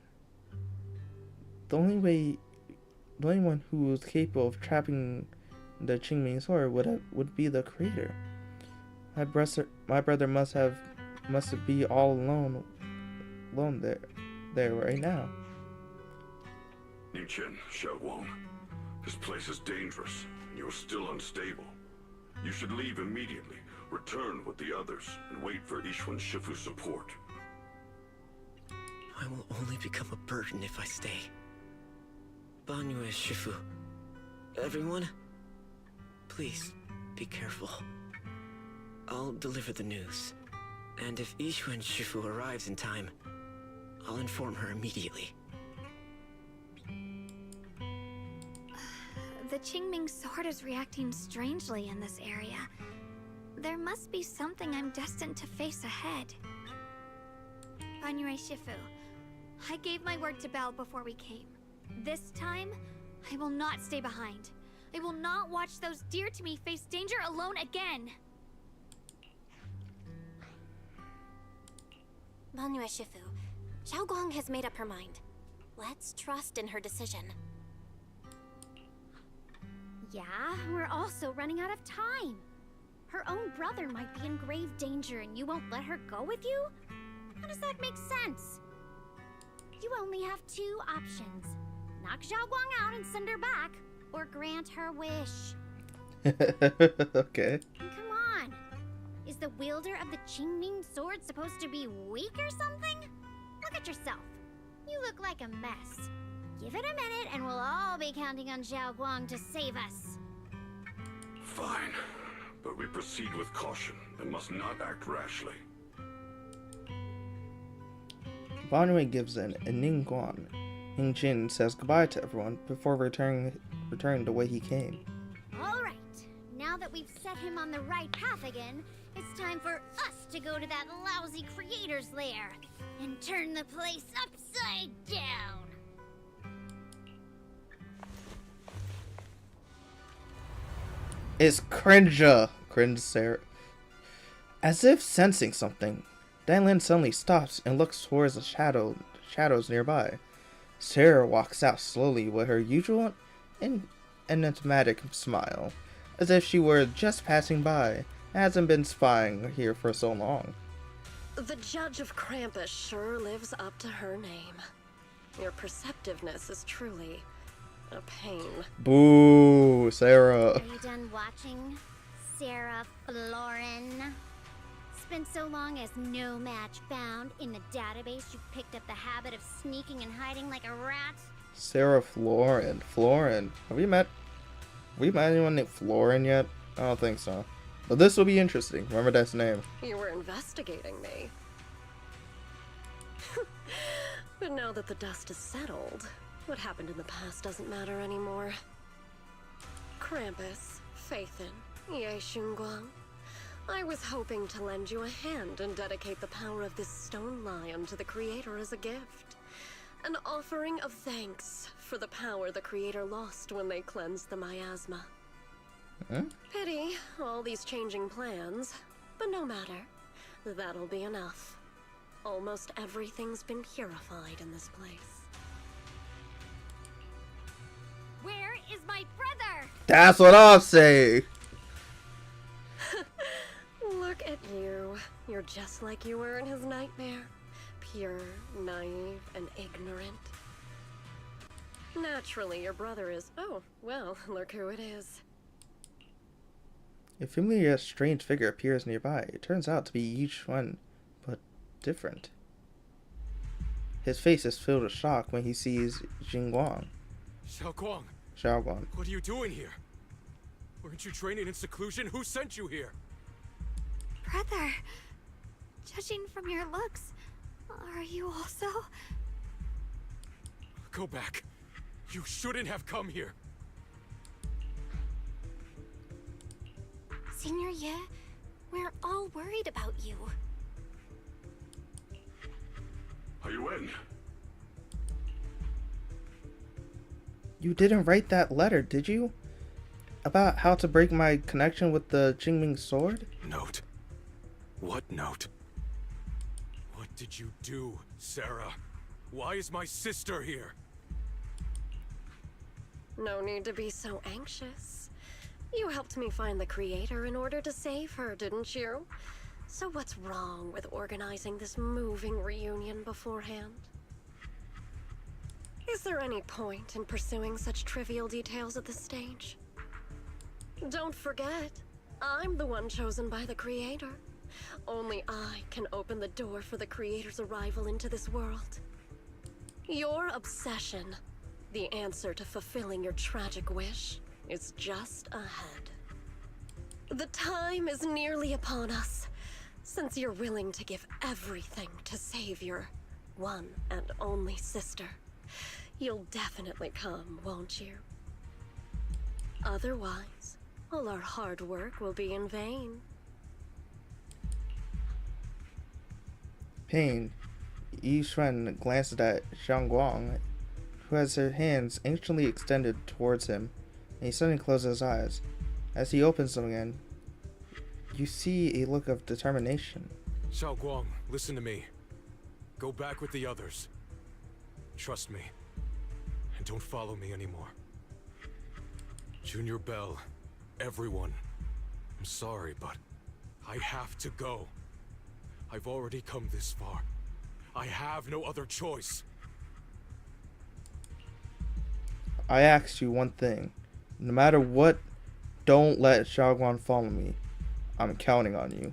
The only one who was capable of trapping the Qingming sword would be the creator. My brother must be all alone there right now. Ningqian, Xiaoguang, this place is dangerous, and you are still unstable. You should leave immediately, return with the others, and wait for Yixuan Shifu's support. I will only become a burden if I stay. Banue Shifu, everyone, please be careful. I'll deliver the news, and if Yixuan Shifu arrives in time, I'll inform her immediately. The Qingming sword is reacting strangely in this area. There must be something I'm destined to face ahead. Banue Shifu, I gave my word to Belle before we came. This time, I will not stay behind. I will not watch those dear to me face danger alone again. Banue Shifu, Xiaoguang has made up her mind. Let's trust in her decision. Yeah, we're also running out of time. Her own brother might be in grave danger and you won't let her go with you? How does that make sense? You only have two options. Knock Xiaoguang out and send her back, or grant her wish. Okay. Come on. Is the wielder of the Qingming sword supposed to be weak or something? Look at yourself. You look like a mess. Give it a minute and we'll all be counting on Xiaoguang to save us. Fine, but we proceed with caution and must not act rashly. Banwei gives in, and Ningguang, Ningjin says goodbye to everyone before returning the way he came. Alright, now that we've set him on the right path again, it's time for us to go to that lousy creator's lair and turn the place upside down. It's cringe Sarah. As if sensing something, Dylan suddenly stops and looks towards the shadows nearby. Sarah walks out slowly with her usual enigmatic smile, as if she were just passing by and hasn't been spying here for so long. The Judge of Krampus sure lives up to her name. Your perceptiveness is truly a pain. Boo, Sarah. Are you done watching, Sarah Florin? It's been so long as no match found in the database, you picked up the habit of sneaking and hiding like a rat? Sarah Florin. Have we met anyone named Florin yet? I don't think so. But this will be interesting. Remember that's name. You were investigating me. But now that the dust is settled, what happened in the past doesn't matter anymore. Krampus, Faithin, Ye Xunguang. I was hoping to lend you a hand and dedicate the power of this stone lion to the Creator as a gift. An offering of thanks for the power the Creator lost when they cleansed the miasma. Pity, all these changing plans, but no matter. That'll be enough. Almost everything's been purified in this place. Where is my brother? That's what I'm saying. Look at you. You're just like you were in his nightmare. Pure, naive, and ignorant. Naturally, your brother is... Oh, well, look who it is. A familiar strange figure appears nearby. It turns out to be each one, but different. His face is filled with shock when he sees Jingguang. Xiaoguang. What are you doing here? Weren't you training in seclusion? Who sent you here? Brother, judging from your looks, are you also? Go back. You shouldn't have come here. Senior Ye, we're all worried about you. Are you in? You didn't write that letter, did you? About how to break my connection with the Qingming sword? Note? What note? What did you do, Sarah? Why is my sister here? No need to be so anxious. You helped me find the Creator in order to save her, didn't you? So what's wrong with organizing this moving reunion beforehand? Is there any point in pursuing such trivial details at this stage? Don't forget, I'm the one chosen by the Creator. Only I can open the door for the Creator's arrival into this world. Your obsession, the answer to fulfilling your tragic wish, is just ahead. The time is nearly upon us. Since you're willing to give everything to save your one and only sister, you'll definitely come, won't you? Otherwise, all our hard work will be in vain. Pain. Yishuan glanced at Xiaoguang, who has her hands anciently extended towards him, and he suddenly closes his eyes. As he opens them again, you see a look of determination. Xiaoguang, listen to me. Go back with the others. Trust me. And don't follow me anymore. Junior Bell, everyone. I'm sorry, but I have to go. I've already come this far. I have no other choice. I asked you one thing. No matter what, don't let Xiaoguang follow me. I'm counting on you.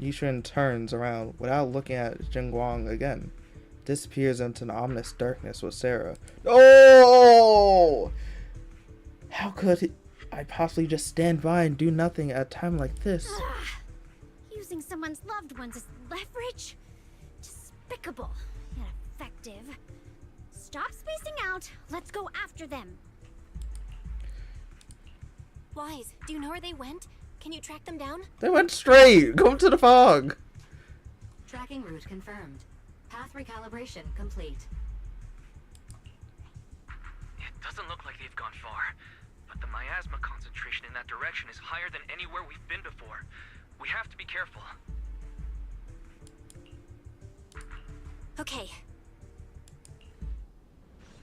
Yishuan turns around without looking at Jingguang again. Disappears into an ominous darkness with Sarah. Oh! How could I possibly just stand by and do nothing at a time like this? Using someone's loved ones as leverage? Just Despicable. Ineffective. Stop spacing out. Let's go after them. Wise, do you know where they went? Can you track them down? They went straight. Go to the fog. Tracking route confirmed. Path recalibration complete. It doesn't look like they've gone far, but the miasma concentration in that direction is higher than anywhere we've been before. We have to be careful. Okay.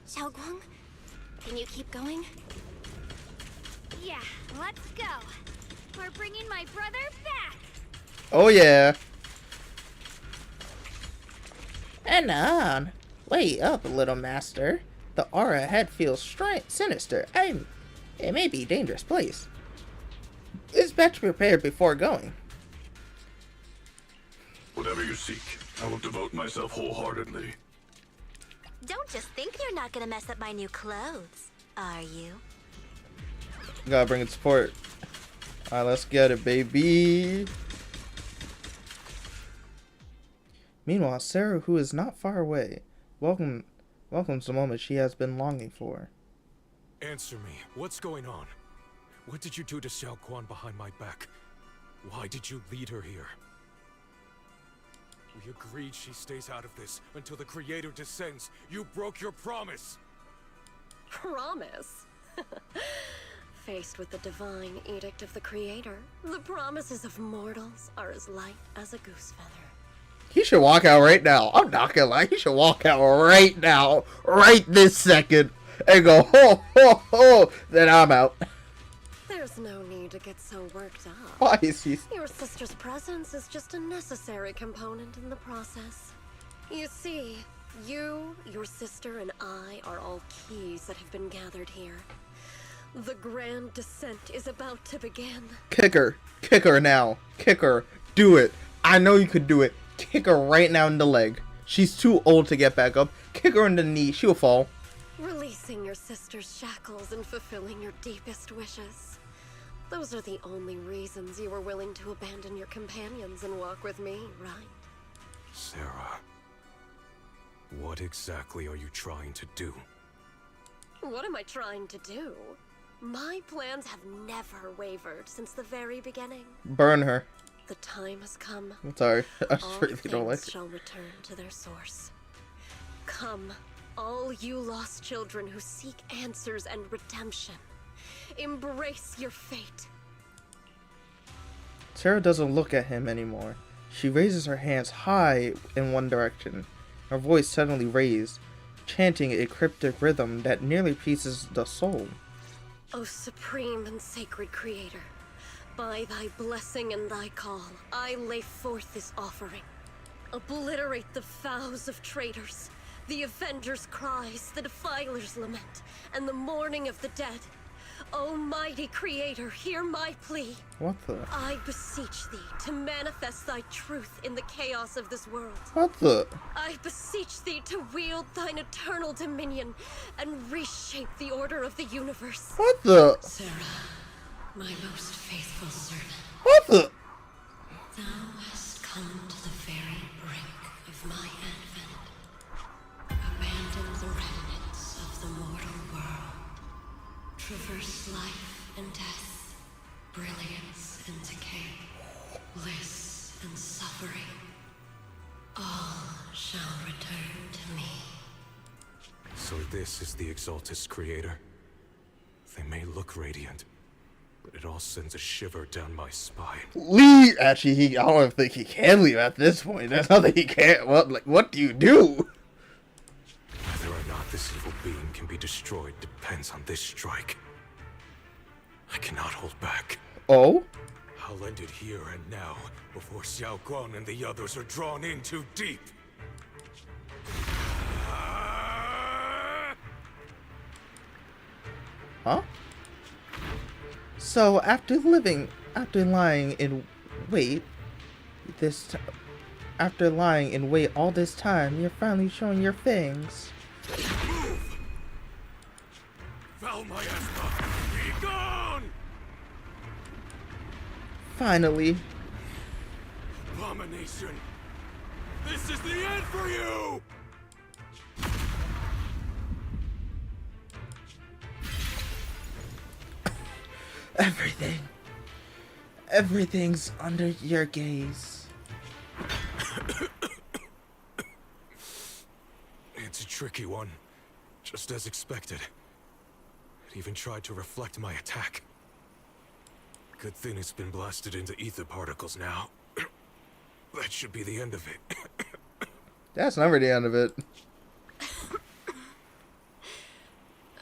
Xiaoguang, can you keep going? Yeah, let's go. We're bringing my brother back. Oh yeah. And on. Wait up, little master. The aura ahead feels sinister. It may be a dangerous place. It's best to prepare before going. Whatever you seek, I will devote myself wholeheartedly. Don't just think you're not gonna mess up my new clothes, are you? Gotta bring in support. Alright, let's get it, baby. Meanwhile, Sarah, who is not far away, welcomes the moment she has been longing for. Answer me. What's going on? What did you do to Xiao Guan behind my back? Why did you lead her here? We agreed she stays out of this until the Creator descends. You broke your promise! Promise? Faced with the divine edict of the Creator, the promises of mortals are as light as a goose feather. He should walk out right now. I'm not gonna lie. He should walk out right now. Right this second. And go, ho, ho, ho. Then I'm out. There's no need to get so worked up. Why is he? Your sister's presence is just a necessary component in the process. You see, you, your sister, and I are all keys that have been gathered here. The grand descent is about to begin. Kick her. Kick her now. Kick her. Do it. I know you could do it. Kick her right now in the leg. She's too old to get back up. Kick her in the knee. She'll fall. Releasing your sister's shackles and fulfilling your deepest wishes. Those are the only reasons you were willing to abandon your companions and walk with me, right? Sarah, what exactly are you trying to do? What am I trying to do? My plans have never wavered since the very beginning. Burn her. The time has come. I'm sorry. I All really don't like things it. shall return to their source. Come, all you lost children who seek answers and redemption. Embrace your fate. Sarah doesn't look at him anymore. She raises her hands high in one direction, her voice suddenly raised, chanting a cryptic rhythm that nearly pierces the soul. O supreme and sacred Creator, by thy blessing and thy call, I lay forth this offering. Obliterate the vows of traitors, the avengers' cries, the defilers' lament, and the mourning of the dead. O mighty Creator, hear my plea. What the? I beseech thee to manifest thy truth in the chaos of this world. What the? I beseech thee to wield thine eternal dominion and reshape the order of the universe. What the? Sarah, my most faithful servant. What the? Thou hast come to the very brink of my advent. Abandon the remnants of the mortal world. Traverse life and death, brilliance and decay, bliss and suffering. All shall return to me. So this is the Exaltus Creator. They may look radiant, but it all sends a shiver down my spine. Leave! Actually, I don't think he can leave at this point. There's nothing he can't. What do you do? Whether or not this evil being can be destroyed depends on this strike. I cannot hold back. Oh? I'll end it here and now, before Xiao Guan and the others are drawn in too deep. Huh? So after lying in wait all this time, you're finally showing your fangs. Move! Foul miasma, be gone! Finally. Abomination! This is the end for you! Everything's under your gaze. It's a tricky one, just as expected. It even tried to reflect my attack. Good thing it's been blasted into ether particles now. That should be the end of it. That's never the end of it.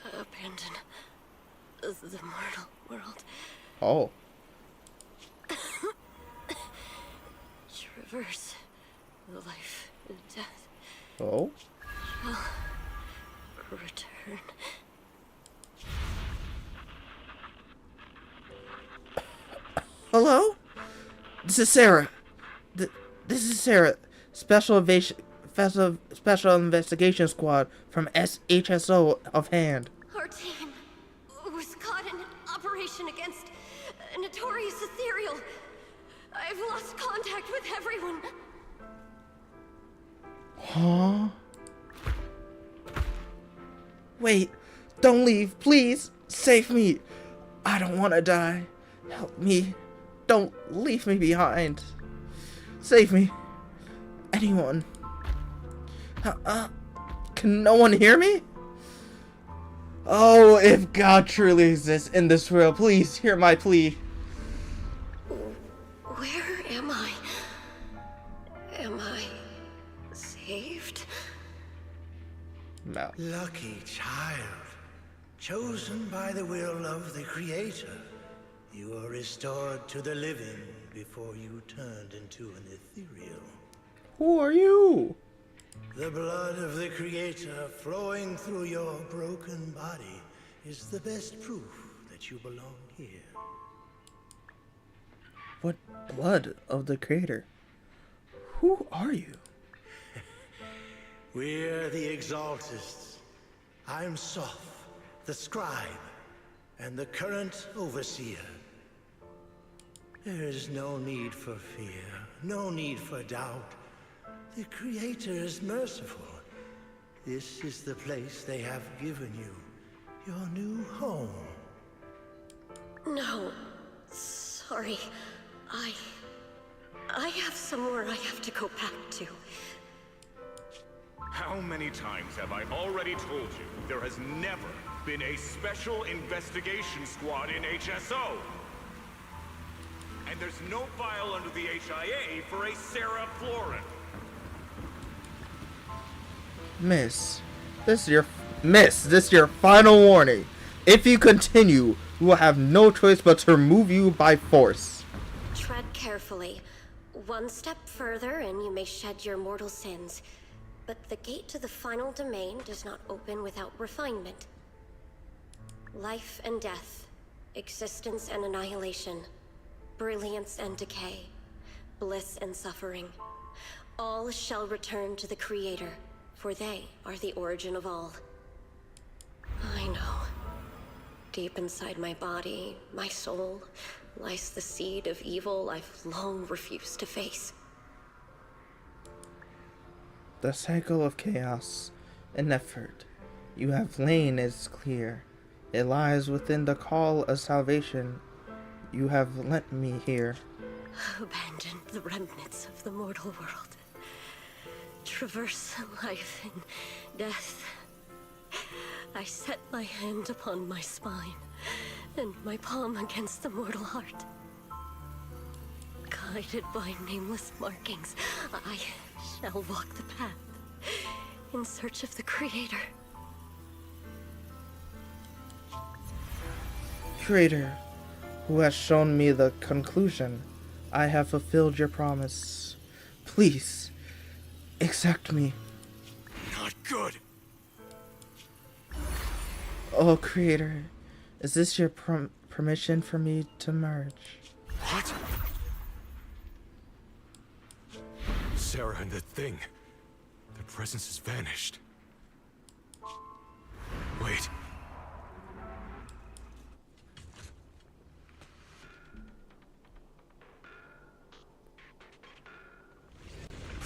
Abandon the mortal world. Oh. Traverse the life and death. Oh? Shall return. Hello? This is Sarah. This is Sarah. Special Investigation Squad from HSO of Hand. Our team was caught in an operation against a notorious ethereal. I've lost contact with everyone. Huh? Wait, don't leave, please. Save me. I don't want to die. Help me. Don't leave me behind. Save me. Anyone. Can no one hear me? Oh, if God truly exists in this world, please hear my plea. Where am I? Am I saved? No. Lucky child, chosen by the will of the Creator. You are restored to the living before you turned into an ethereal. Who are you? The blood of the Creator flowing through your broken body is the best proof that you belong here. What blood of the Creator? Who are you? We're the Exaltists. I'm Soph, the scribe, and the current overseer. There is no need for fear, no need for doubt. The Creator is merciful. This is the place they have given you, your new home. No, sorry. I have somewhere I have to go back to. How many times have I already told you there has never been a special investigation squad in HSO? And there's no file under the HIA for a Sarah Florin. Miss, this is your final warning. If you continue, we will have no choice but to remove you by force. Tread carefully. One step further and you may shed your mortal sins. But the gate to the final domain does not open without refinement. Life and death, existence and annihilation, brilliance and decay, bliss and suffering. All shall return to the Creator, for they are the origin of all. I know. Deep inside my body, my soul, lies the seed of evil I've long refused to face. The cycle of chaos and effort you have lain is clear. It lies within the call of salvation you have lent me here. Abandon the remnants of the mortal world. Traverse life and death. I set my hand upon my spine, and my palm against the mortal heart. Guided by nameless markings, I shall walk the path in search of the Creator. Creator, who has shown me the conclusion, I have fulfilled your promise. Please, accept me. Not good. Oh, Creator, is this your permission for me to merge? What? Sarah and the thing. Their presence has vanished. Wait.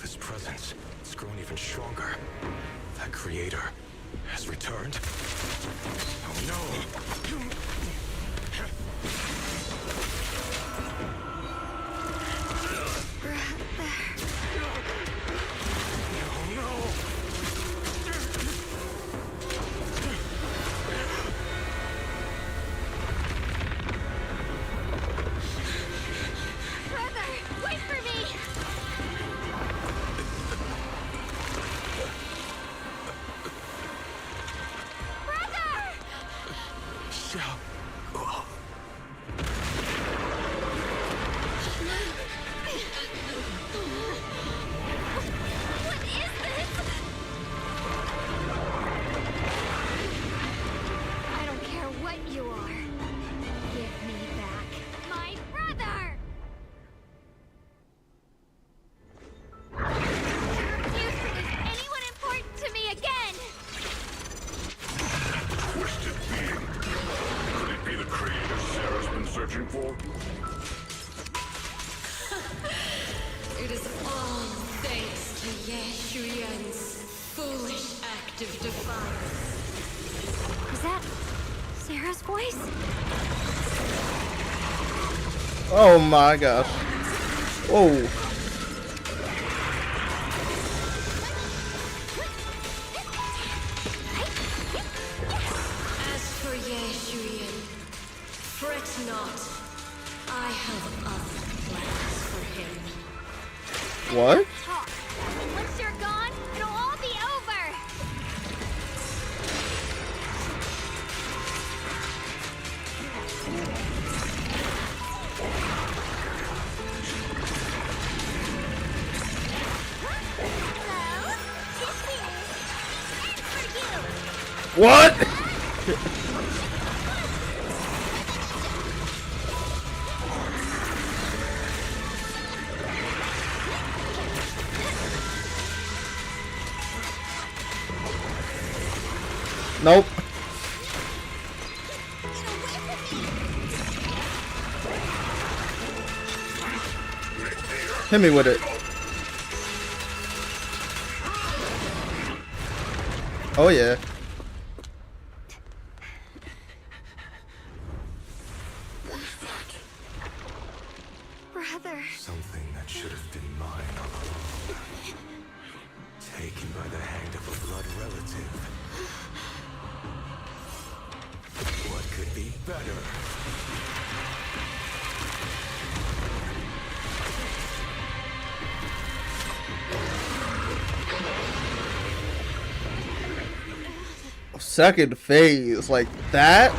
The Etha's presence, it's grown even stronger. That creator has returned. Oh no! It is all thanks to Ye Shuyan's foolish act of defiance. Is that Sarah's voice? Oh my gosh. Whoa. As for Ye Shuyan, fret not. I have other plans for him. What? Once you're gone, it'll all be over. What? Nope. Hit me with it. Oh yeah. Brother. Something that should have been mine all along. Taken by the hand of a blood relative. What could be better? Second phase, like that?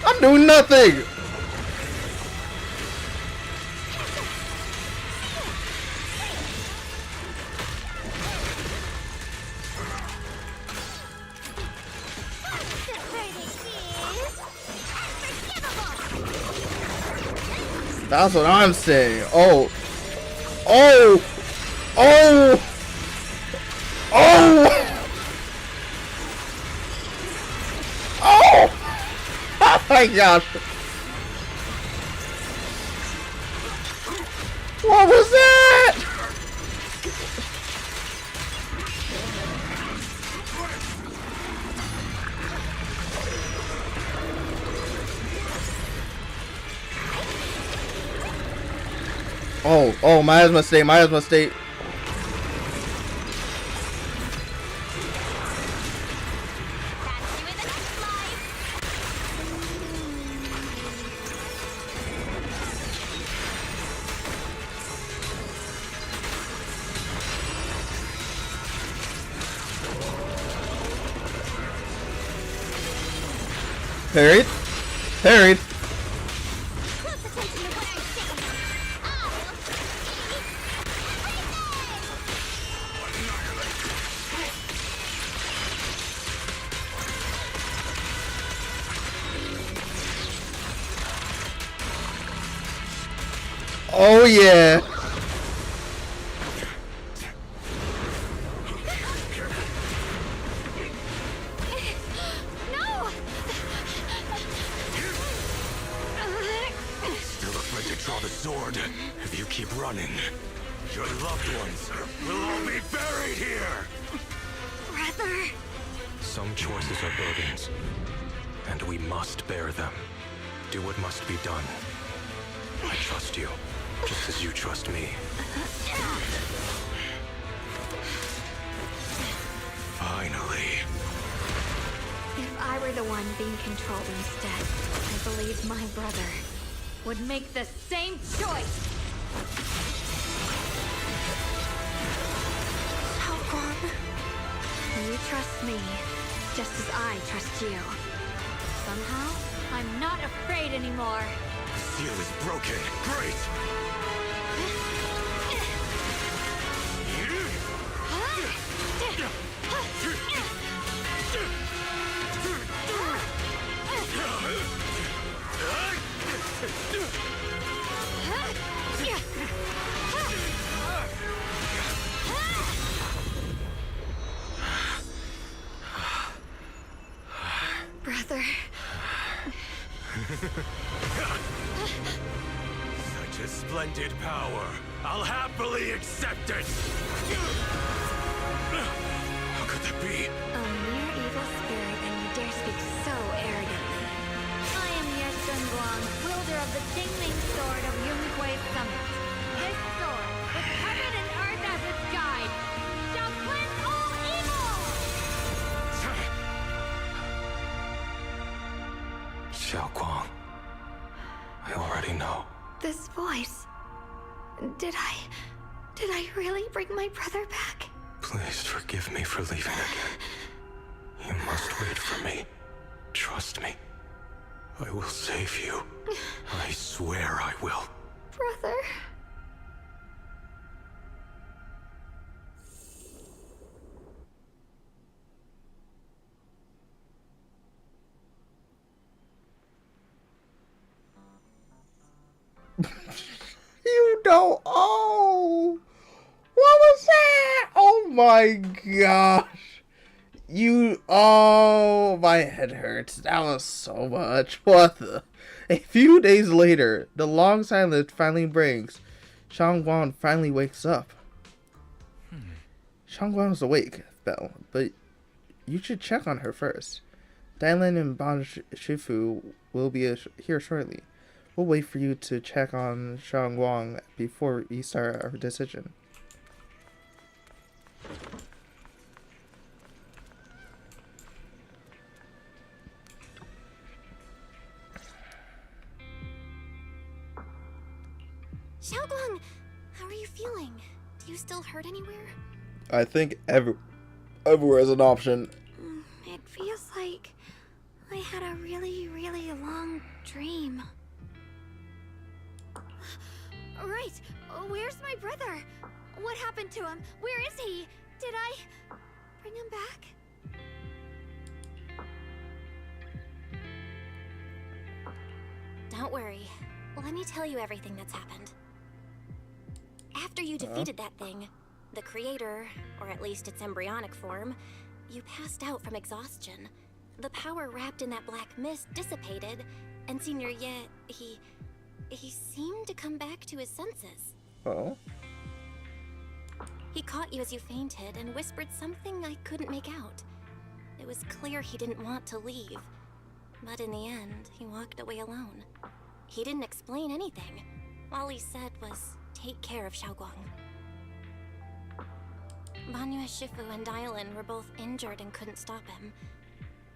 I'm doing nothing. That's what I'm saying. Oh. Oh. Oh. Oh. Oh. Oh my gosh. What was that? Oh, miasma state, miasma state. Parried. Parried. Close attention to what I say. Oh yeah. No! Still afraid to draw the sword. If you keep running, your loved ones will all be buried here. Brother. Some choices are burdens, and we must bear them. Do what must be done. I trust you, just as you trust me. Finally. If I were the one being controlled instead, I believe my brother would make the same choice. Xiaoguang. You trust me, just as I trust you. Somehow, I'm not afraid anymore. The seal is broken. Great! Brother. Such a splendid power. I'll happily accept it. How could that be? A mere evil spirit, and you dare speak so arrogantly. I am Ye Guang, wielder of the Jingming Sword of Yunhui Summit. This sword, with heaven and earth as its guide, shall cleanse all evil! Xiaoguang. I already know. This voice... Did I really bring my brother back? Please forgive me for leaving again. You must wait for me. Trust me. I will save you. I swear I will. Brother... You don't. Oh, what was that? Oh my gosh. You. Oh, my head hurts. That was so much. What the? A few days later, the long silence finally breaks. Xiaoguang finally wakes up. Xiaoguang is awake, Belle, but you should check on her first. Dylan and Ban Shifu will be here shortly. We'll wait for you to check on Xiaoguang before we start our decision. Xiaoguang, how are you feeling? Do you still hurt anywhere? I think everywhere is an option. It feels like I had a really, really long dream. Right, where's my brother? What happened to him? Where is he? Did I bring him back? Don't worry. Let me tell you everything that's happened. After you defeated that thing, the creator, or at least its embryonic form, you passed out from exhaustion. The power wrapped in that black mist dissipated, and Senior Ye, he seemed to come back to his senses. Oh? He caught you as you fainted and whispered something I couldn't make out. It was clear he didn't want to leave, but in the end, he walked away alone. He didn't explain anything. All he said was, take care of Xiaoguang. Banyue Shifu and Dylan were both injured and couldn't stop him.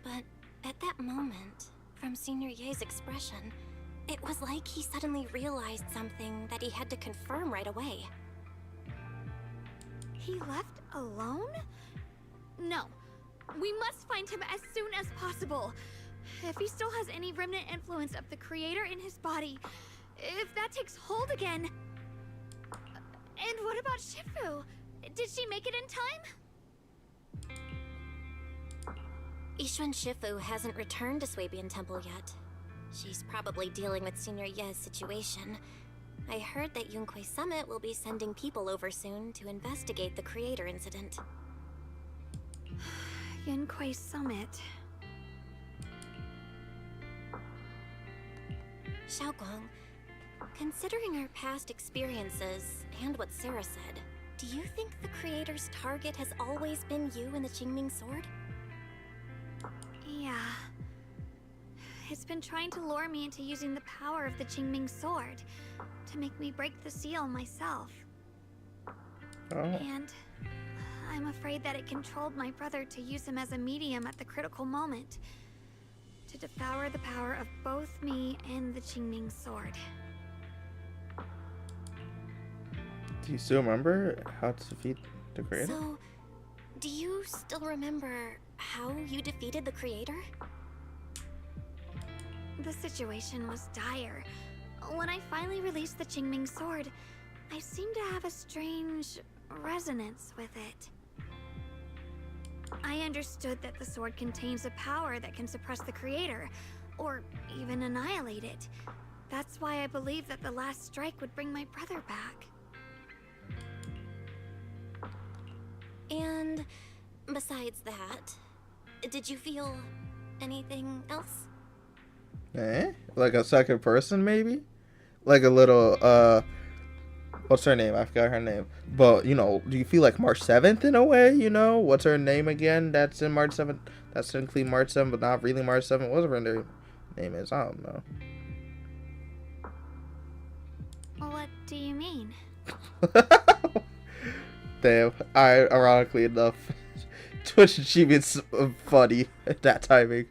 But at that moment, from Senior Ye's expression, it was like he suddenly realized something that he had to confirm right away. He left alone? No. We must find him as soon as possible. If he still has any remnant influence of the creator in his body, if that takes hold again... And what about Shifu? Did she make it in time? Ishuan Shifu hasn't returned to Swabian Temple yet. She's probably dealing with Senior Ye's situation. I heard that Yunquei Summit will be sending people over soon to investigate the creator incident. Yunquei Summit. Xiaoguang, considering our past experiences and what Sarah said, do you think the creator's target has always been you and the Qingming Sword? Yeah. It's been trying to lure me into using the power of the Qingming Sword to make me break the seal myself. Oh. And I'm afraid that it controlled my brother to use him as a medium at the critical moment, to devour the power of both me and the Qingming Sword. Do you still remember how to defeat the creator? So, do you still remember how you defeated the creator? The situation was dire. When I finally released the Qingming Sword, I seemed to have a strange resonance with it. I understood that the sword contains a power that can suppress the creator, or even annihilate it. That's why I believed that the last strike would bring my brother back. And besides that, did you feel anything else? Eh? Like a second person, maybe? Like a little, what's her name? I forgot her name. But, you know, do you feel like March 7th in a way, you know? What's her name again? That's in March 7th. That's technically March 7th, but not really March 7th. Whatever her name is, I don't know. What do you mean? Damn, ironically enough, Twitch achievements funny at that timing.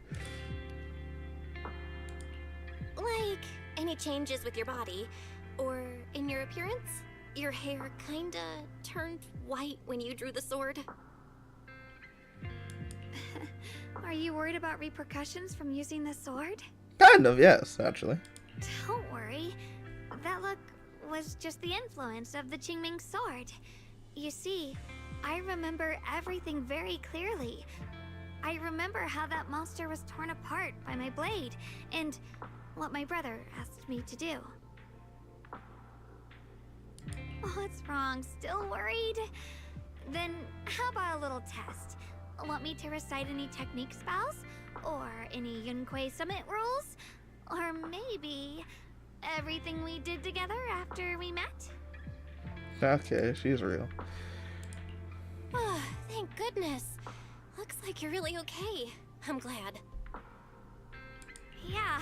Like, any changes with your body, or in your appearance? Your hair kinda turned white when you drew the sword? Are you worried about repercussions from using the sword? Kind of, yes, actually. Don't worry. That look was just the influence of the Qingming Sword. You see, I remember everything very clearly. I remember how that monster was torn apart by my blade, and what my brother asked me to do. What's wrong? Still worried? Then how about a little test? Want me to recite any technique spells? Or any Yunquei Summit rules? Or maybe everything we did together after we met? Okay, she's real. Oh, thank goodness. Looks like you're really okay. I'm glad. Yeah,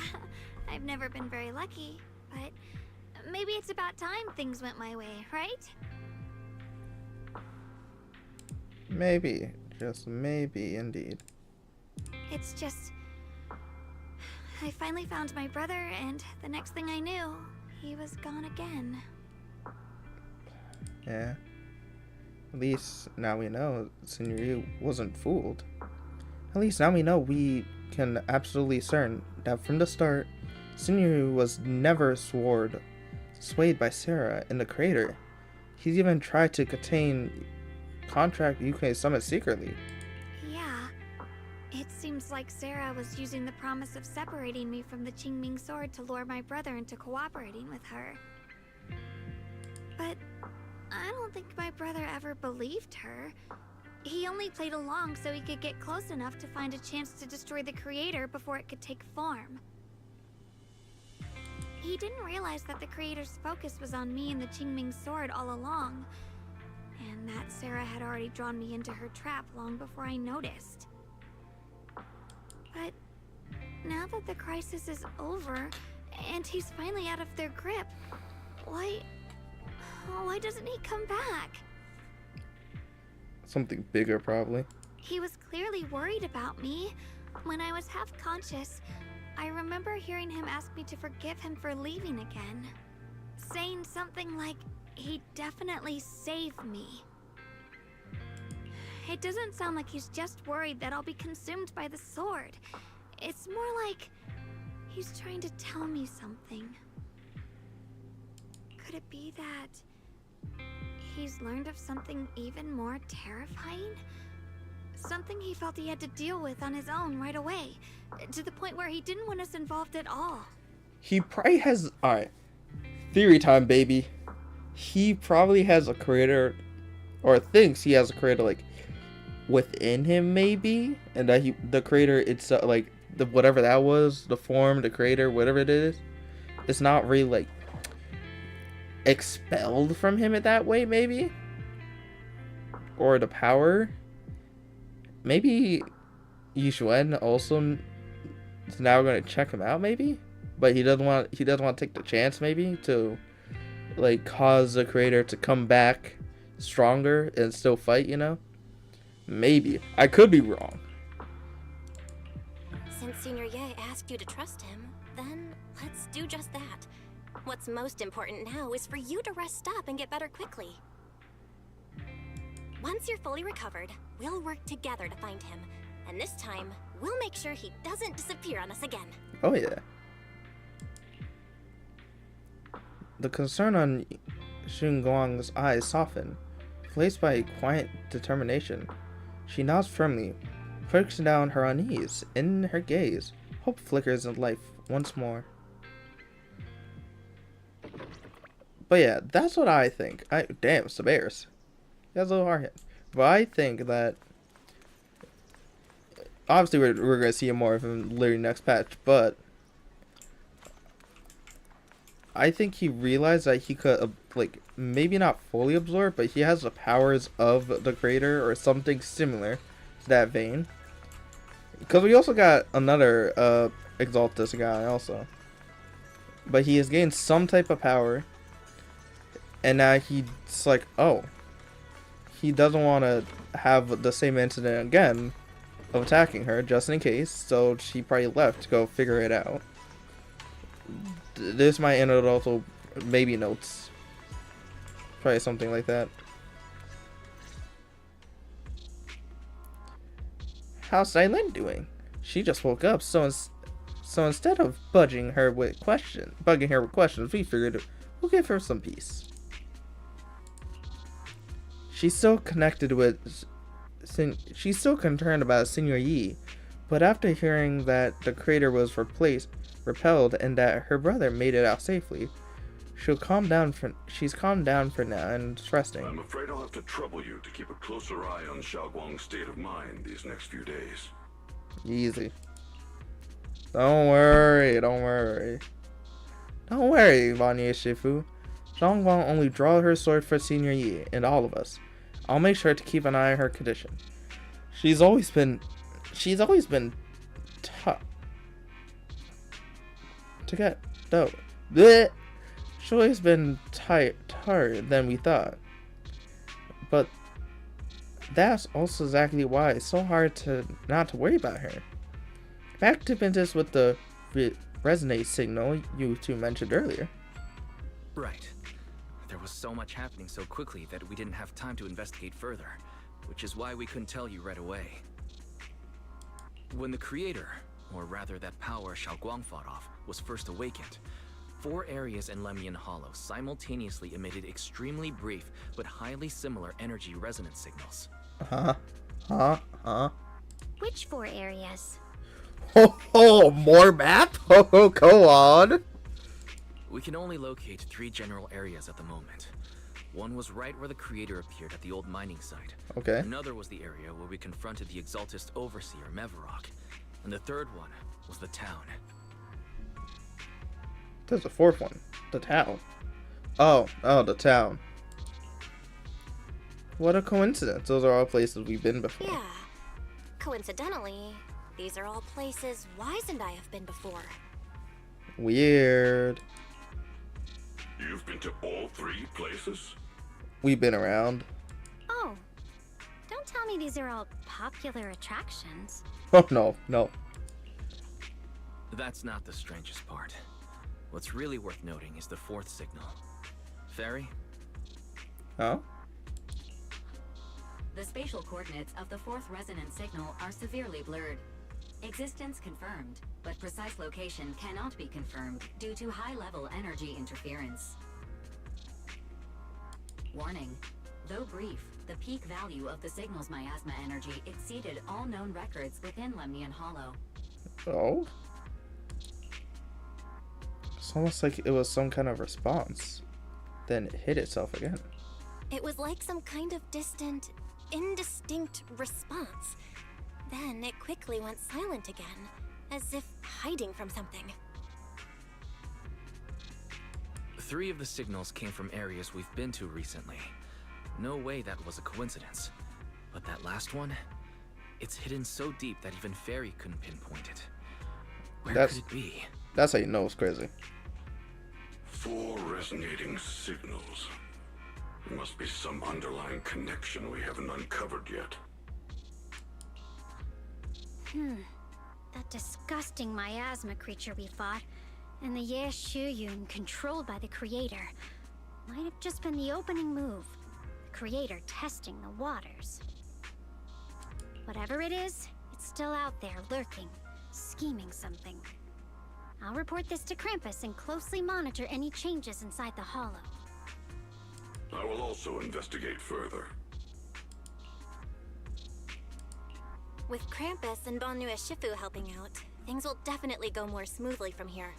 I've never been very lucky, but maybe it's about time things went my way, right? Maybe. Just maybe, indeed. It's just... I finally found my brother, and the next thing I knew, he was gone again. Yeah. At least now we know Senior Yu wasn't fooled. At least now we know we can absolutely certain that from the start, Senior Yu was never swayed by Sarah in the creator. He's even tried to contract UK Summit secretly. Yeah. It seems like Sarah was using the promise of separating me from the Qingming Sword to lure my brother into cooperating with her. But I don't think my brother ever believed her. He only played along so he could get close enough to find a chance to destroy the creator before it could take form. He didn't realize that the creator's focus was on me and the Qingming Sword all along, and that Sarah had already drawn me into her trap long before I noticed. But now that the crisis is over, and he's finally out of their grip, why doesn't he come back? Something bigger, probably. He was clearly worried about me. When I was half conscious, I remember hearing him ask me to forgive him for leaving again, saying something like he'd definitely save me. It doesn't sound like he's just worried that I'll be consumed by the sword. It's more like he's trying to tell me something. Could it be that he's learned of something even more terrifying? Something he felt he had to deal with on his own right away, to the point where he didn't want us involved at all. He probably has... Alright. Theory time, baby. He probably has a creator, or thinks he has a creator, like, within him, maybe? And that the creator, it's, like, whatever that was, the form, the creator, whatever it is, it's not really, like, expelled from him in that way, maybe? Or the power? Maybe Yixuan also is now going to check him out, maybe? But he doesn't want to take the chance, maybe, to, like, cause the creator to come back stronger and still fight, you know? Maybe. I could be wrong. Since Senior Ye asked you to trust him, then let's do just that. What's most important now is for you to rest up and get better quickly. Once you're fully recovered, we'll work together to find him. And this time, we'll make sure he doesn't disappear on us again. Oh, yeah. The concern on Xinguang's eyes soften, replaced by a quiet determination. She nods firmly, pushing down her unease. In her gaze, hope flickers in life once more. But yeah, that's what I think. Damn, Sabears. That's a little hard hit. But I think that... Obviously, we're going to see more of him literally next patch, but... I think he realized that he could, like, maybe not fully absorb, but he has the powers of the creator or something similar to that vein. Because we also got another Exaltus guy also. But he has gained some type of power. And now he's like, oh. He doesn't want to have the same incident again of attacking her, just in case. So she probably left to go figure it out. This might end up also maybe notes. Probably something like that. How's Silent doing? She just woke up, so instead of bugging her with questions, we figured we'll give her some peace. She's still connected with... She's still concerned about Senior Yi, but after hearing that the creator was repelled and that her brother made it out safely, she's calmed down for now and is resting. I'm afraid I'll have to trouble you to keep a closer eye on Xiaoguang's state of mind these next few days. Easy. Don't worry, don't worry. Don't worry, Vanya Shifu. Xiaoguang only draw her sword for Senior Yi and all of us. I'll make sure to keep an eye on her condition. She's always been tough to get though. Blech. She's always been tired than we thought. But that's also exactly why it's so hard not to worry about her. Back to business with the resonate signal you two mentioned earlier. Right. There was so much happening so quickly that we didn't have time to investigate further, which is why we couldn't tell you right away. When the creator, or rather that power Xiaoguang fought off, was first awakened, 4 areas in Lemian Hollow simultaneously emitted extremely brief but highly similar energy resonance signals. Which 4 areas? Oh, more map? Oh, go on. We can only locate 3 general areas at the moment. One was right where the creator appeared at the old mining site. Okay. Another was the area where we confronted the Exaltist Overseer, Mevarok. And the third one was the town. There's a 4th one. The town. Oh, the town. What a coincidence. Those are all places we've been before. Yeah. Coincidentally, these are all places Wise and I have been before. Weird. You've been to all 3 places? We've been around. Oh, don't tell me these are all popular attractions. Oh, no. That's not the strangest part. What's really worth noting is the 4th signal. Fairy? Oh? The spatial coordinates of the 4th resonance signal are severely blurred. Existence confirmed, but precise location cannot be confirmed due to high-level energy interference. Warning. Though brief, the peak value of the signal's miasma energy exceeded all known records within Lemnian Hollow. Oh? It's almost like it was some kind of response. Then it hit itself again. It was like some kind of distant, indistinct response. Then it quickly went silent again, as if hiding from something. 3 of the signals came from areas we've been to recently. No way that was a coincidence. But that last one, it's hidden so deep that even Fairy couldn't pinpoint it. Where could it be? That's how you know it's crazy. 4 resonating signals. There must be some underlying connection we haven't uncovered yet. That disgusting miasma creature we fought, and the Ye Shuyun controlled by the Creator, might have just been the opening move. The Creator testing the waters. Whatever it is, it's still out there lurking, scheming something. I'll report this to Krampus and closely monitor any changes inside the Hollow. I will also investigate further. With Krampus and Bonnu Shifu helping out, things will definitely go more smoothly from here.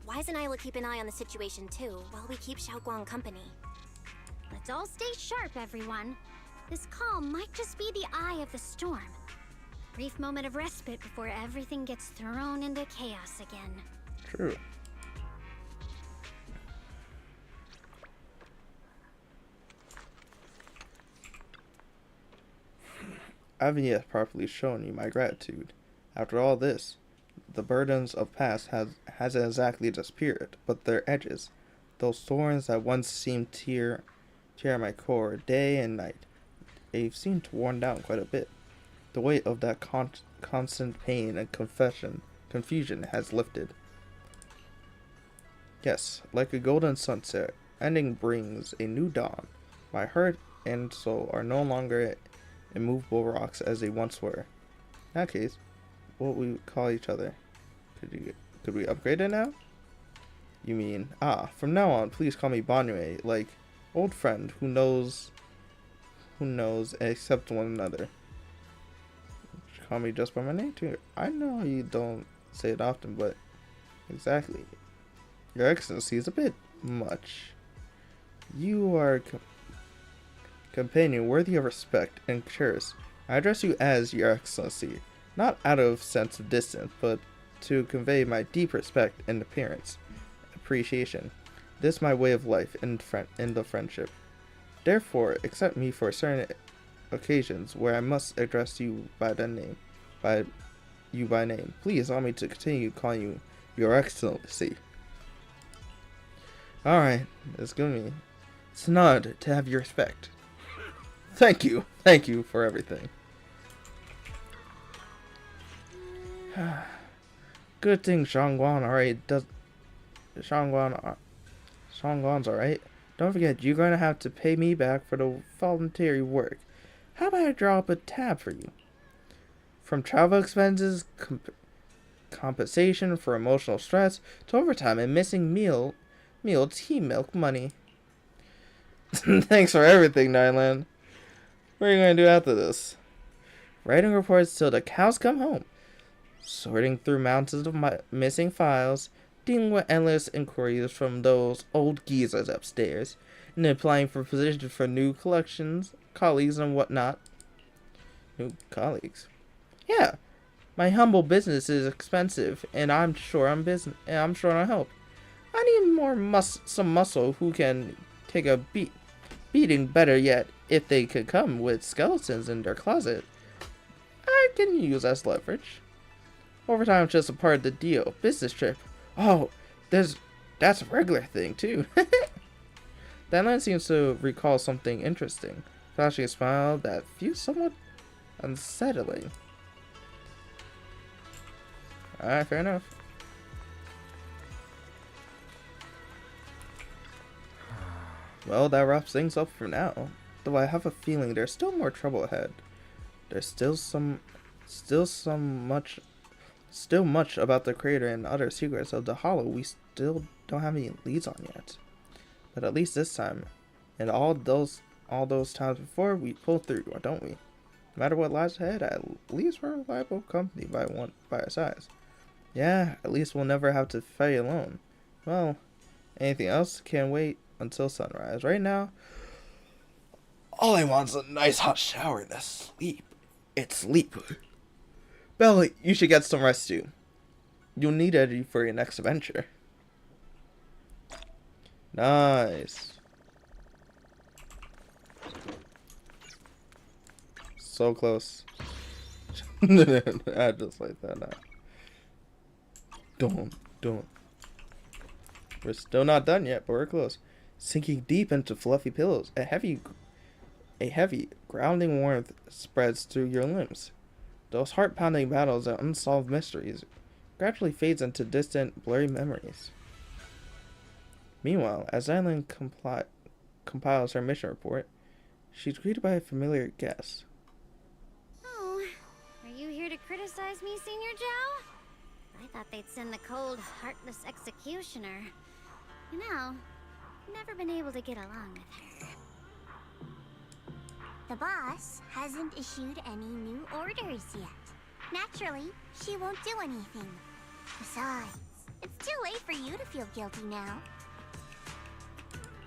Wise and I will keep an eye on the situation too, while we keep Xiaoguang company. Let's all stay sharp, everyone. This calm might just be the eye of the storm. A brief moment of respite before everything gets thrown into chaos again. True. I haven't yet properly shown you my gratitude. After all this, the burdens of past hasn't exactly disappeared, but their edges, those thorns that once seemed tear my core day and night, they've seemed to worn down quite a bit. The weight of that constant pain and confusion has lifted. Yes, like a golden sunset, ending brings a new dawn. My heart and soul are no longer immovable rocks as they once were. In that case, what we call each other? Could we upgrade it now? You mean, from now on, please call me Bonue, like old friend who knows and accept one another. Call me just by my name too. I know you don't say it often, but exactly. Your Excellency is a bit much. You are companion worthy of respect and cheers. I address you as Your Excellency, not out of sense of distance, but to convey my deep respect and appreciation. This is my way of life in the friendship. Therefore, accept me for certain occasions where I must address you by name. Please allow me to continue calling you Your Excellency. Alright, it's it's an honor to have your respect. Thank you for everything. Good thing Shangguan's alright. Don't forget, you're going to have to pay me back for the voluntary work. How about I draw up a tab for you? From travel expenses, compensation for emotional stress, to overtime and missing meal tea milk money. Thanks for everything, Nyland. What are you going to do after this? Writing reports till the cows come home. Sorting through mountains of missing files. Dealing with endless inquiries from those old geezers upstairs. And applying for positions for new colleagues and whatnot. New colleagues? Yeah. My humble business is expensive, and I'm sure I'll help. I need some muscle who can take a beating. Better yet, if they could come with skeletons in their closet, I can use as leverage. Overtime's just a part of the deal. Business trip. Oh, that's a regular thing too. That line seems to recall something interesting, flashing a smile that feels somewhat unsettling. Alright, fair enough. Well, that wraps things up for now. Though I have a feeling there's still more trouble ahead. There's still much still much about the creator and other secrets of the Hollow we still don't have any leads on yet. But at least this time, and all those times before, we pull through, don't we? No matter what lies ahead, at least we're a reliable company by our size. Yeah, at least we'll never have to fight alone. Well, anything else can wait until sunrise. Right now, all I want is a nice hot shower and a sleep. It's sleep. Bella, you should get some rest too. You'll need it for your next adventure. Nice. So close. I just like that. Don't. We're still not done yet, but we're close. Sinking deep into fluffy pillows, a heavy, grounding warmth spreads through your limbs. Those heart-pounding battles and unsolved mysteries gradually fades into distant, blurry memories. Meanwhile, as Zenless compiles her mission report, she's greeted by a familiar guest. Oh, are you here to criticize me, Senior Joe? I thought they'd send the cold, heartless executioner. You know, never been able to get along with her. The boss hasn't issued any new orders yet. Naturally, she won't do anything. Besides, it's too late for you to feel guilty now.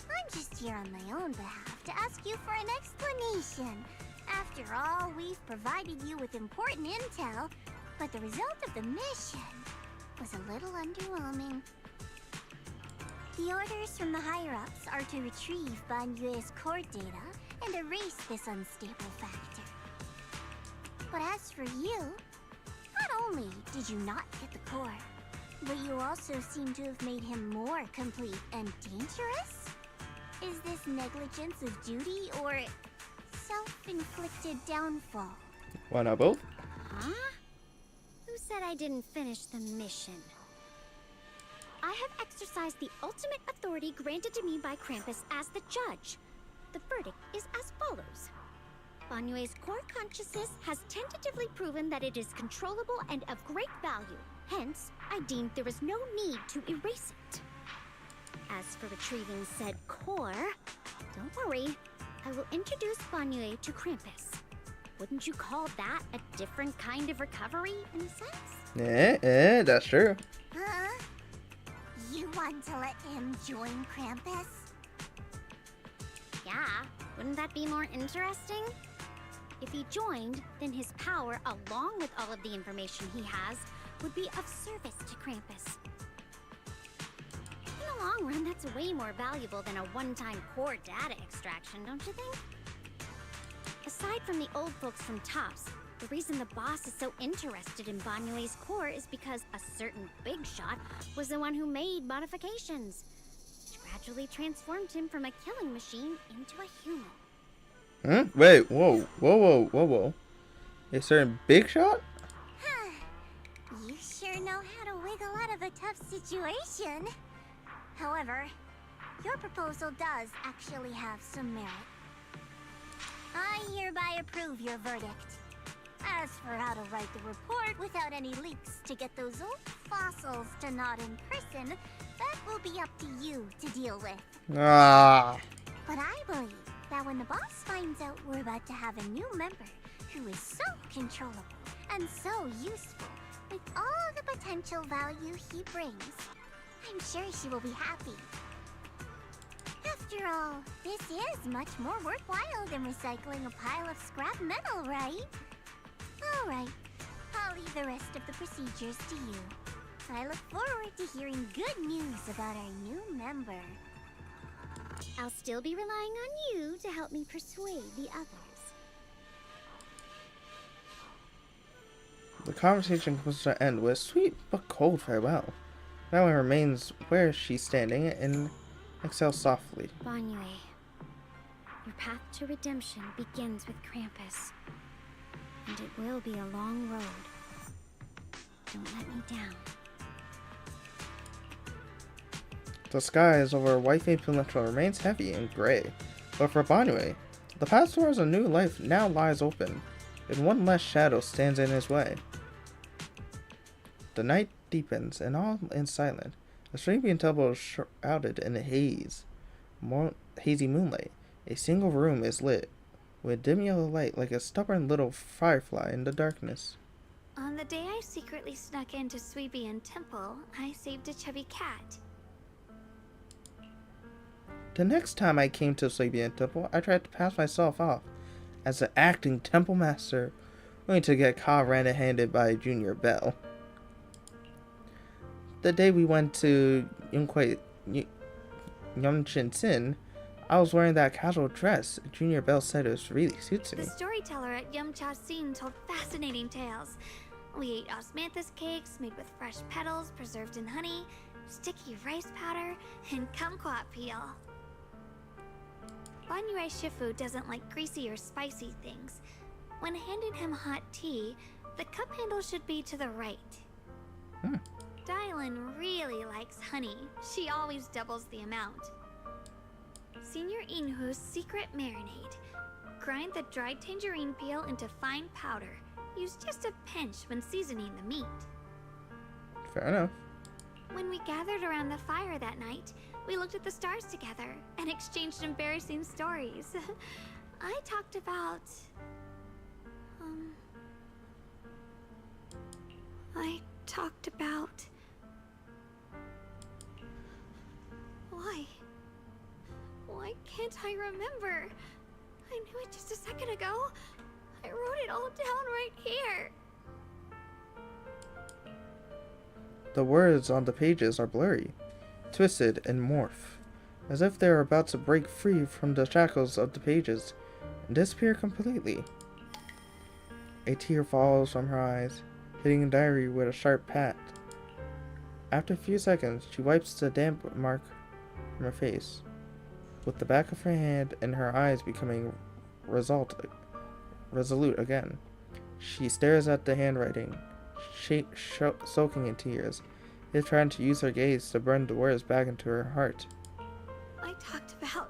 I'm just here on my own behalf to ask you for an explanation. After all, we've provided you with important intel, but the result of the mission was a little underwhelming. The orders from the higher-ups are to retrieve Banyue's core data and erase this unstable factor. But as for you, not only did you not get the core, but you also seem to have made him more complete and dangerous? Is this negligence of duty or self-inflicted downfall? Why not both? Huh? Who said I didn't finish the mission? I have exercised the ultimate authority granted to me by Krampus as the judge. The verdict is as follows. Banyue's core consciousness has tentatively proven that it is controllable and of great value. Hence, I deemed there is no need to erase it. As for retrieving said core, don't worry. I will introduce Banyue to Krampus. Wouldn't you call that a different kind of recovery, in a sense? That's true. Huh? You want to let him join Krampus? Yeah, wouldn't that be more interesting? If he joined, then his power, along with all of the information he has, would be of service to Krampus. In the long run, that's way more valuable than a one-time core data extraction, don't you think? Aside from the old folks from TOPS, the reason the boss is so interested in Banyue's core is because a certain big shot was the one who made modifications, which gradually transformed him from a killing machine into a human. Wait, whoa. A certain big shot? Huh. You sure know how to wiggle out of a tough situation. However, your proposal does actually have some merit. I hereby approve your verdict. As for how to write the report without any leaks to get those old fossils to not in prison, that will be up to you to deal with. But I believe that when the boss finds out we're about to have a new member who is so controllable and so useful with all the potential value he brings, I'm sure she will be happy. After all, this is much more worthwhile than recycling a pile of scrap metal, right? Alright, I'll leave the rest of the procedures to you. I look forward to hearing good news about our new member. I'll still be relying on you to help me persuade the others. The conversation comes to an end with a sweet but cold farewell. Now it remains where she's standing and exhales softly. Banyue, your path to redemption begins with Krampus. And it will be a long road. Don't let me down. The skies over White Peninsula remains heavy and gray, but for Banyue, the path towards a new life now lies open, and one less shadow stands in his way. The night deepens, and all is silent. The Swabian temple is shrouded in a hazy moonlight. A single room is lit with dim yellow light like a stubborn little firefly in the darkness. On the day I secretly snuck into Swabian Temple, I saved a chubby cat. The next time I came to Swabian Temple, I tried to pass myself off as an acting temple master, only to get caught red-handed by Junior Bell. The day we went to Yongchen Sin, I was wearing that casual dress. Junior Bell said it really suits me. The storyteller at Yumcha Sin told fascinating tales. We ate osmanthus cakes made with fresh petals preserved in honey, sticky rice powder, and kumquat peel. Banyue Shifu doesn't like greasy or spicy things. When handing him hot tea, the cup handle should be to the right. Dylan really likes honey. She always doubles the amount. Senior Inhu's secret marinade. Grind the dried tangerine peel into fine powder. Use just a pinch when seasoning the meat. Fair enough. When we gathered around the fire that night, we looked at the stars together and exchanged embarrassing stories. I talked about... Why can't I remember? I knew it just a second ago. I wrote it all down right here. The words on the pages are blurry, twisted, and morph, as if they are about to break free from the shackles of the pages and disappear completely. A tear falls from her eyes, hitting the diary with a sharp pat. After a few seconds, she wipes the damp mark from her face, with the back of her hand and her eyes becoming resolute again. She stares at the handwriting, soaking in tears, is trying to use her gaze to burn the words back into her heart. I talked about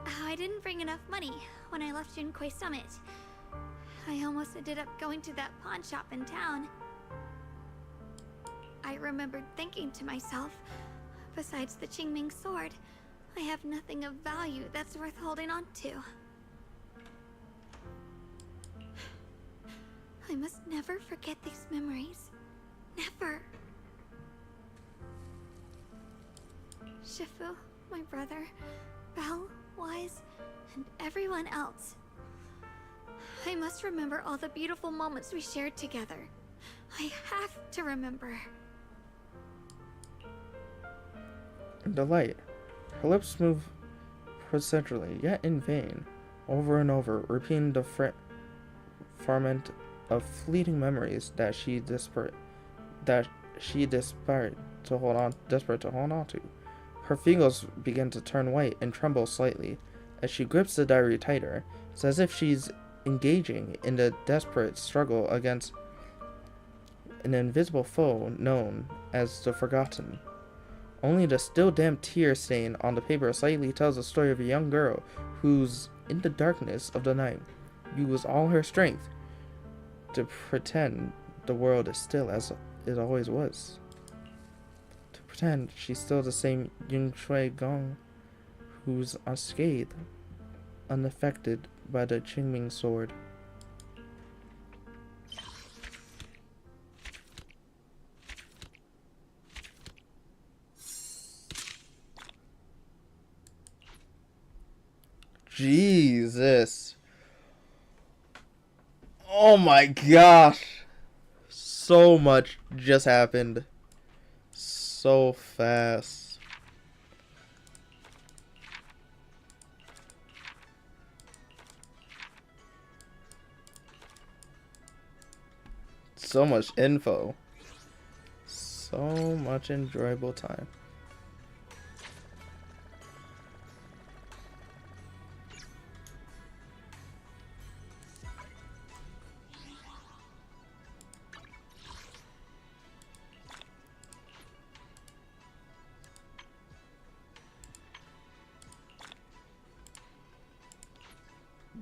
how I didn't bring enough money when I left Junkoi Summit. I almost ended up going to that pawn shop in town. I remembered thinking to myself, besides the Qingming sword, I have nothing of value that's worth holding on to. I must never forget these memories. Never. Shifu, my brother, Belle, Wise, and everyone else. I must remember all the beautiful moments we shared together. I have to remember. In delight, her lips move procedurally, yet in vain, over and over, repeating the ferment of fleeting memories that she desperate to hold on to. Her fingers begin to turn white and tremble slightly as she grips the diary tighter. It's as if she's engaging in a desperate struggle against an invisible foe known as the Forgotten. Only the still damp tear stain on the paper slightly tells the story of a young girl who's, in the darkness of the night, used all her strength to pretend the world is still as it always was. To pretend she's still the same Ying Shui Gong who's unscathed, unaffected by the Qingming sword. Jesus. Oh my gosh. So much just happened. So fast. So much info. So much enjoyable time.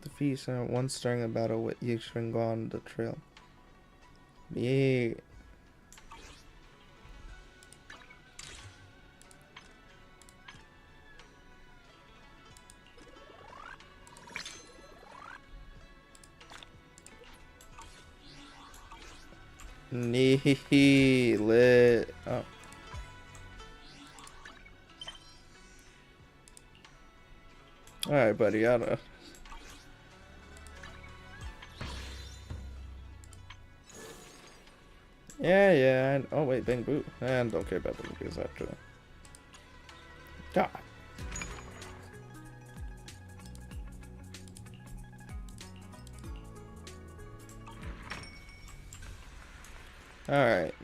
The feast once during a battle with Yixuan on the trail. Yeah. Lit. Oh. Alright, buddy, I don't. Yeah. Oh, wait, Bang Boo. I don't care about Bang Boos actually. God. Alright.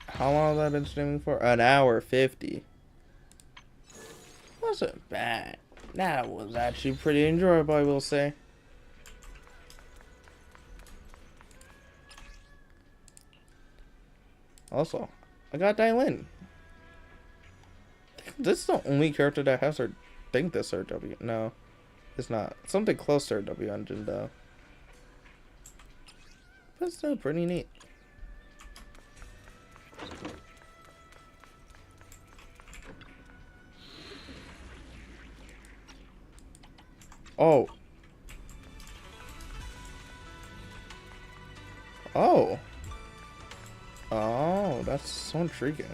How long have I been streaming for? An hour 50. Wasn't bad. That was actually pretty enjoyable, I will say. Also, I got Dylan. This is the only character that has her. Think this RW. No, it's not. Something close to RW engine though. But still pretty neat. Oh. Oh. Oh, that's so intriguing.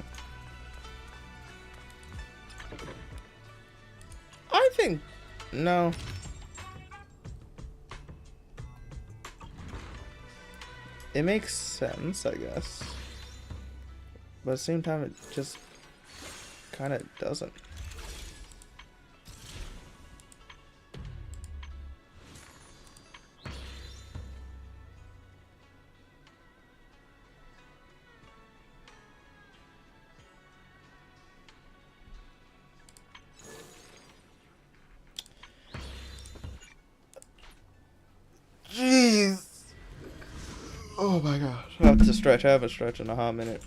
I think no. It makes sense, I guess. But at the same time, it just kind of doesn't. Jeez. Oh my gosh. I have to stretch. I haven't stretched in a hot minute.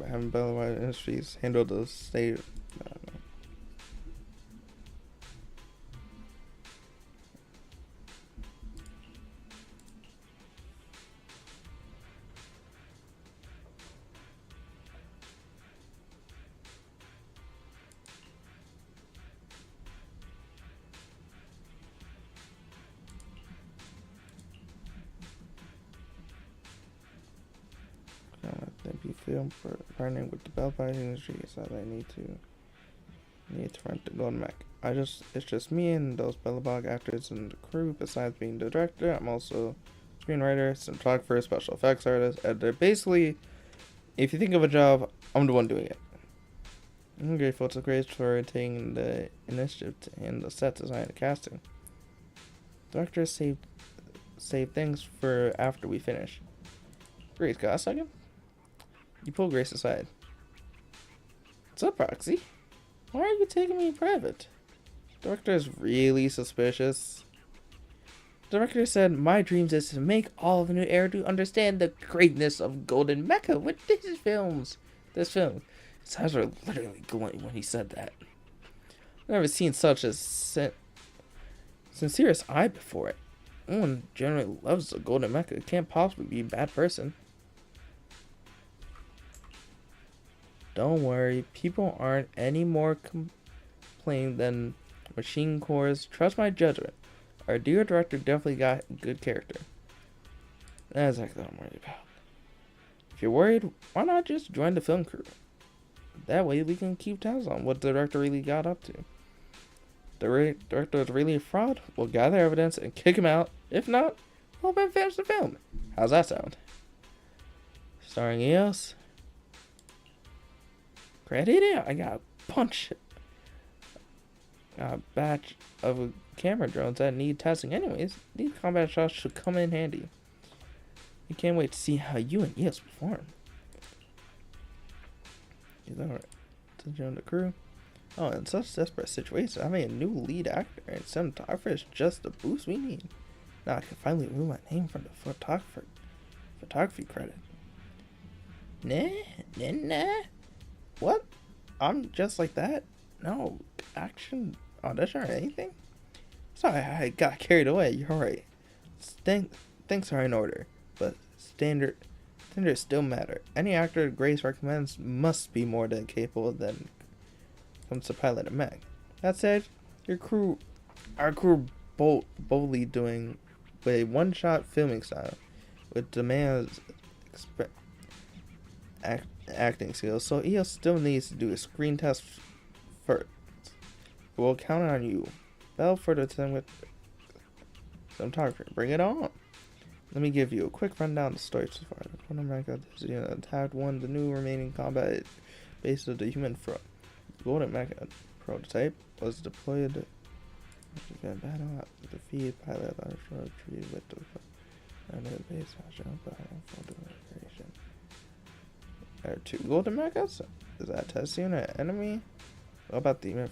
I haven't Bellwether Industries handled the state. I don't know. Film for partnering with the Bellwether Industries that I need to rent the Golden Mac. It's just me and those Bellabog actors and the crew. Besides being the director, I'm also screenwriter, cinematographer, special effects artist, editor. Basically, if you think of a job, I'm the one doing it. I'm grateful to Grace for taking the initiative in the set design and casting. Director saved things for after we finish. Grace, got a second? You pull Grace aside. What's up, Roxy? Why are you taking me private? Director is really suspicious. Director said, my dreams is to make all of the new era to understand the greatness of Golden Mecha with this film. His eyes were literally glowing when he said that. I've never seen such a sincerest eye before it. No one generally loves the Golden Mecha. Can't possibly be a bad person. Don't worry, people aren't any more complaining than machine cores. Trust my judgment. Our dear director definitely got a good character. That's exactly what I'm worried about. If you're worried, why not just join the film crew? That way we can keep tabs on what the director really got up to. The director is really a fraud. We'll gather evidence and kick him out. If not, we'll finish the film. How's that sound? Starring EOS. Credit? I got a batch of camera drones that need testing anyways. These combat shots should come in handy. I can't wait to see how you and EOS perform. Is that right? To join the crew? Oh, in such desperate situations, having a new lead actor and cinematographer is just the boost we need. Now I can finally remove my name from the photography credit. Nah. What? I'm just like that? No action audition or anything? Sorry, I got carried away. You're right. Things are in order, but standards still matter. Any actor Grace recommends must be more than capable than comes to pilot a mech. That said, Our crew boldly doing with a one-shot filming style, which demands acting skills. So EOS still needs to do a screen test first. We'll count on you. Bell for the time with cinematography. Bring it on. Let me give you a quick rundown of the story so far. The Quantum Mecha attacked one of the new remaining combat bases of the human front. The Golden Mecha prototype was deployed to battle defeat pilot treated with the base There are 2 Golden Mechas? Is that a test unit enemy? What about the human?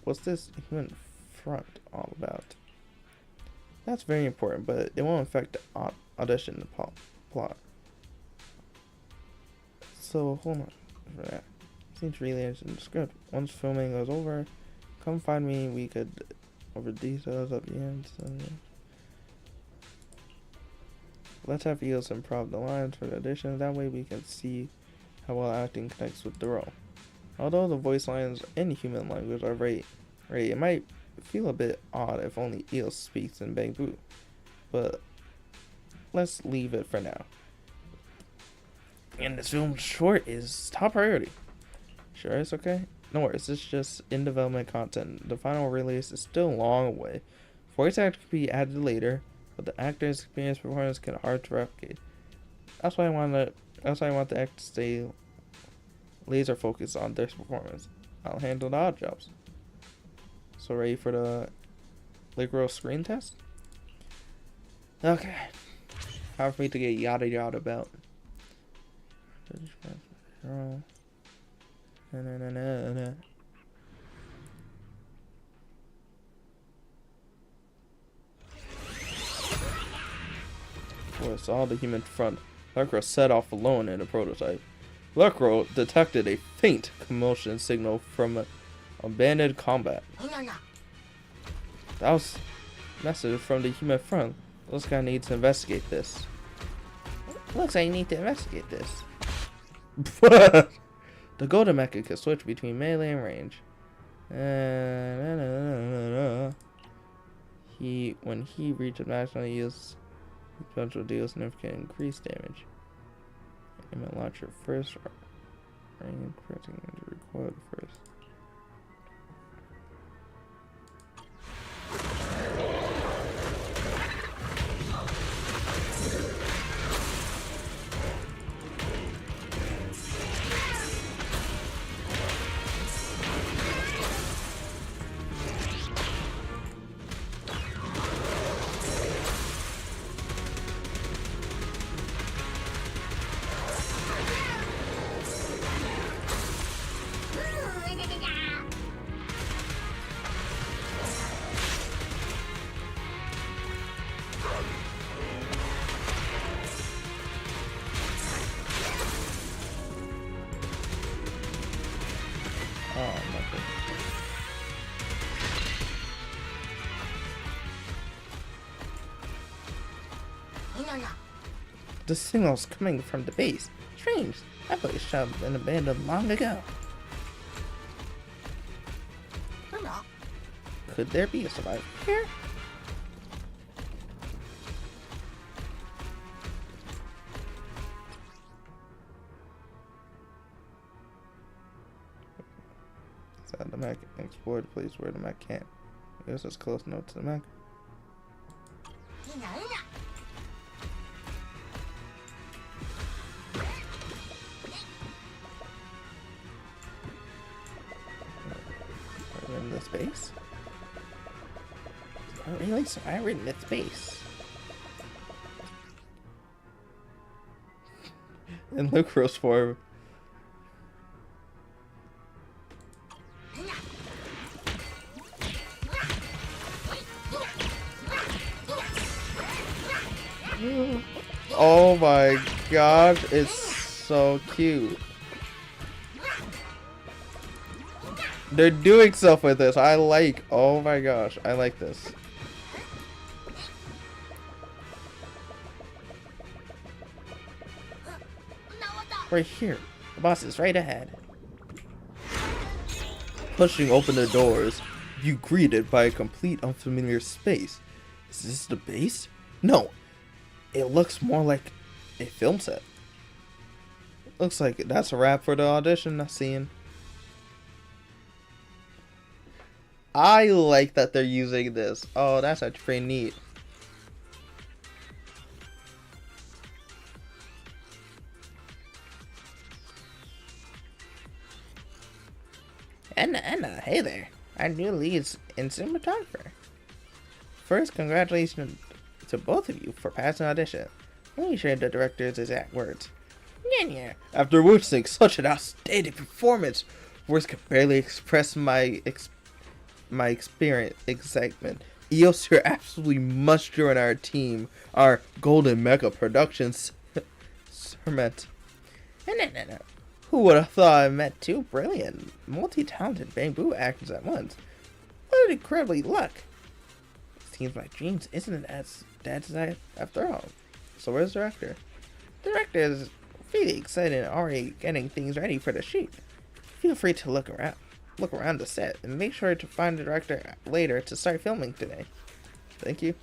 What's this human front all about? That's very important, but it won't affect the audition plot. So hold on for that. Seems really interesting in the script. Once filming was over, come find me. We could over details at the end. So yeah. Let's have EOS improv the lines for the audition. That way we can see how well acting connects with the role. Although the voice lines in human language are great, it might feel a bit odd if only EOS speaks in Bangbu, but let's leave it for now. And this film short is top priority. Sure, it's okay? No worries, it's just in development content. The final release is still a long away. Voice acting can be added later, but the actor's experience performance can hard to replicate. That's why I want the actor to stay laser focused on their performance. I'll handle the odd jobs. So ready for the literal screen test? Okay. Time for me to get yada yada about. Boy, saw the human front. Lucro set off alone in a prototype. Lucro detected a faint commotion signal from abandoned combat. That was a message from the human front. Those guys need to investigate this. Looks like you need to investigate this. The Golden Mecha can switch between melee and range. When he reaches maximum, he uses potential deal significant increased damage. Aim at launcher first, range pressing into recoil first. The signal's coming from the base. Strange. That place should have been abandoned long ago. Could there be a survivor here? Inside the mech, explore the place where the mech can't. I guess it's close enough to the mech. In the space? Oh, really? So I read in that space. And Lucro's form. Oh my gosh, it's so cute. They're doing stuff with this. I like. Oh my gosh, I like this. Right here. The boss is right ahead. Pushing open the doors. you greeted by a complete unfamiliar space. Is this the base? No, it looks more like a film set. Looks like that's a wrap for the audition scene. I like that they're using this. Oh, that's actually pretty neat. Anna, hey there. Our new leads and cinematographer. First, congratulations to both of you for passing audition. Let me share the director's exact words. Yeah. After witnessing such an outstanding performance, words can barely express my excitement. EOS, you're absolutely must join our team, our Golden Mega Productions. Serment. No. Who would have thought I met two brilliant, multi-talented bamboo actors at once? What an incredible luck! Seems my dreams isn't as bad as I after all. So where's the director? The director is really excited and already getting things ready for the shoot. Feel free to look around the set and make sure to find the director later to start filming today. Thank you.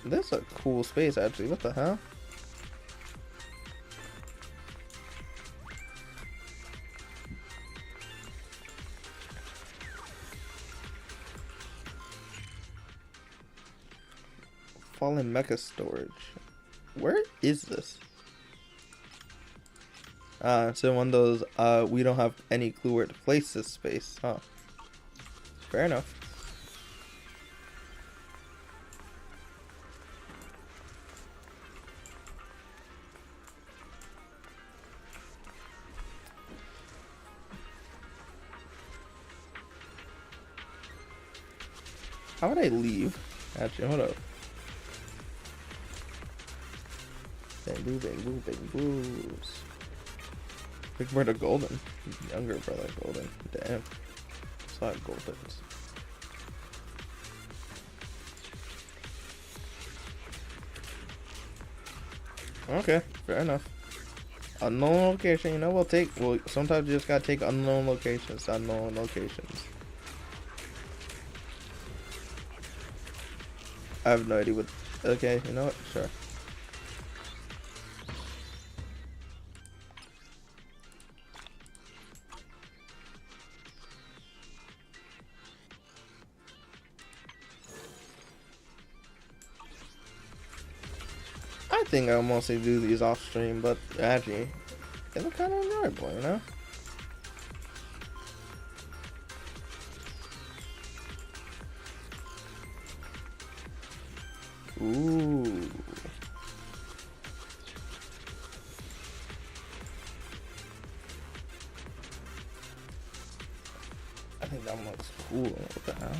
This is a cool space actually. What the hell? Fallen mecha storage. Where is this? So one of those, we don't have any clue where to place this space, huh? Fair enough. How would I leave? Actually, hold up. Bamboos. Big brother Golden. Younger brother Golden. Damn. It's not Goldens. Okay, fair enough. Unknown location, you know, well, sometimes you just gotta take unknown locations to unknown locations. I have no idea what. Okay, you know what? Sure. I think I'll mostly do these off stream, but actually, they look kind of enjoyable, you know? Ooh. I think that one looks cool. What the hell?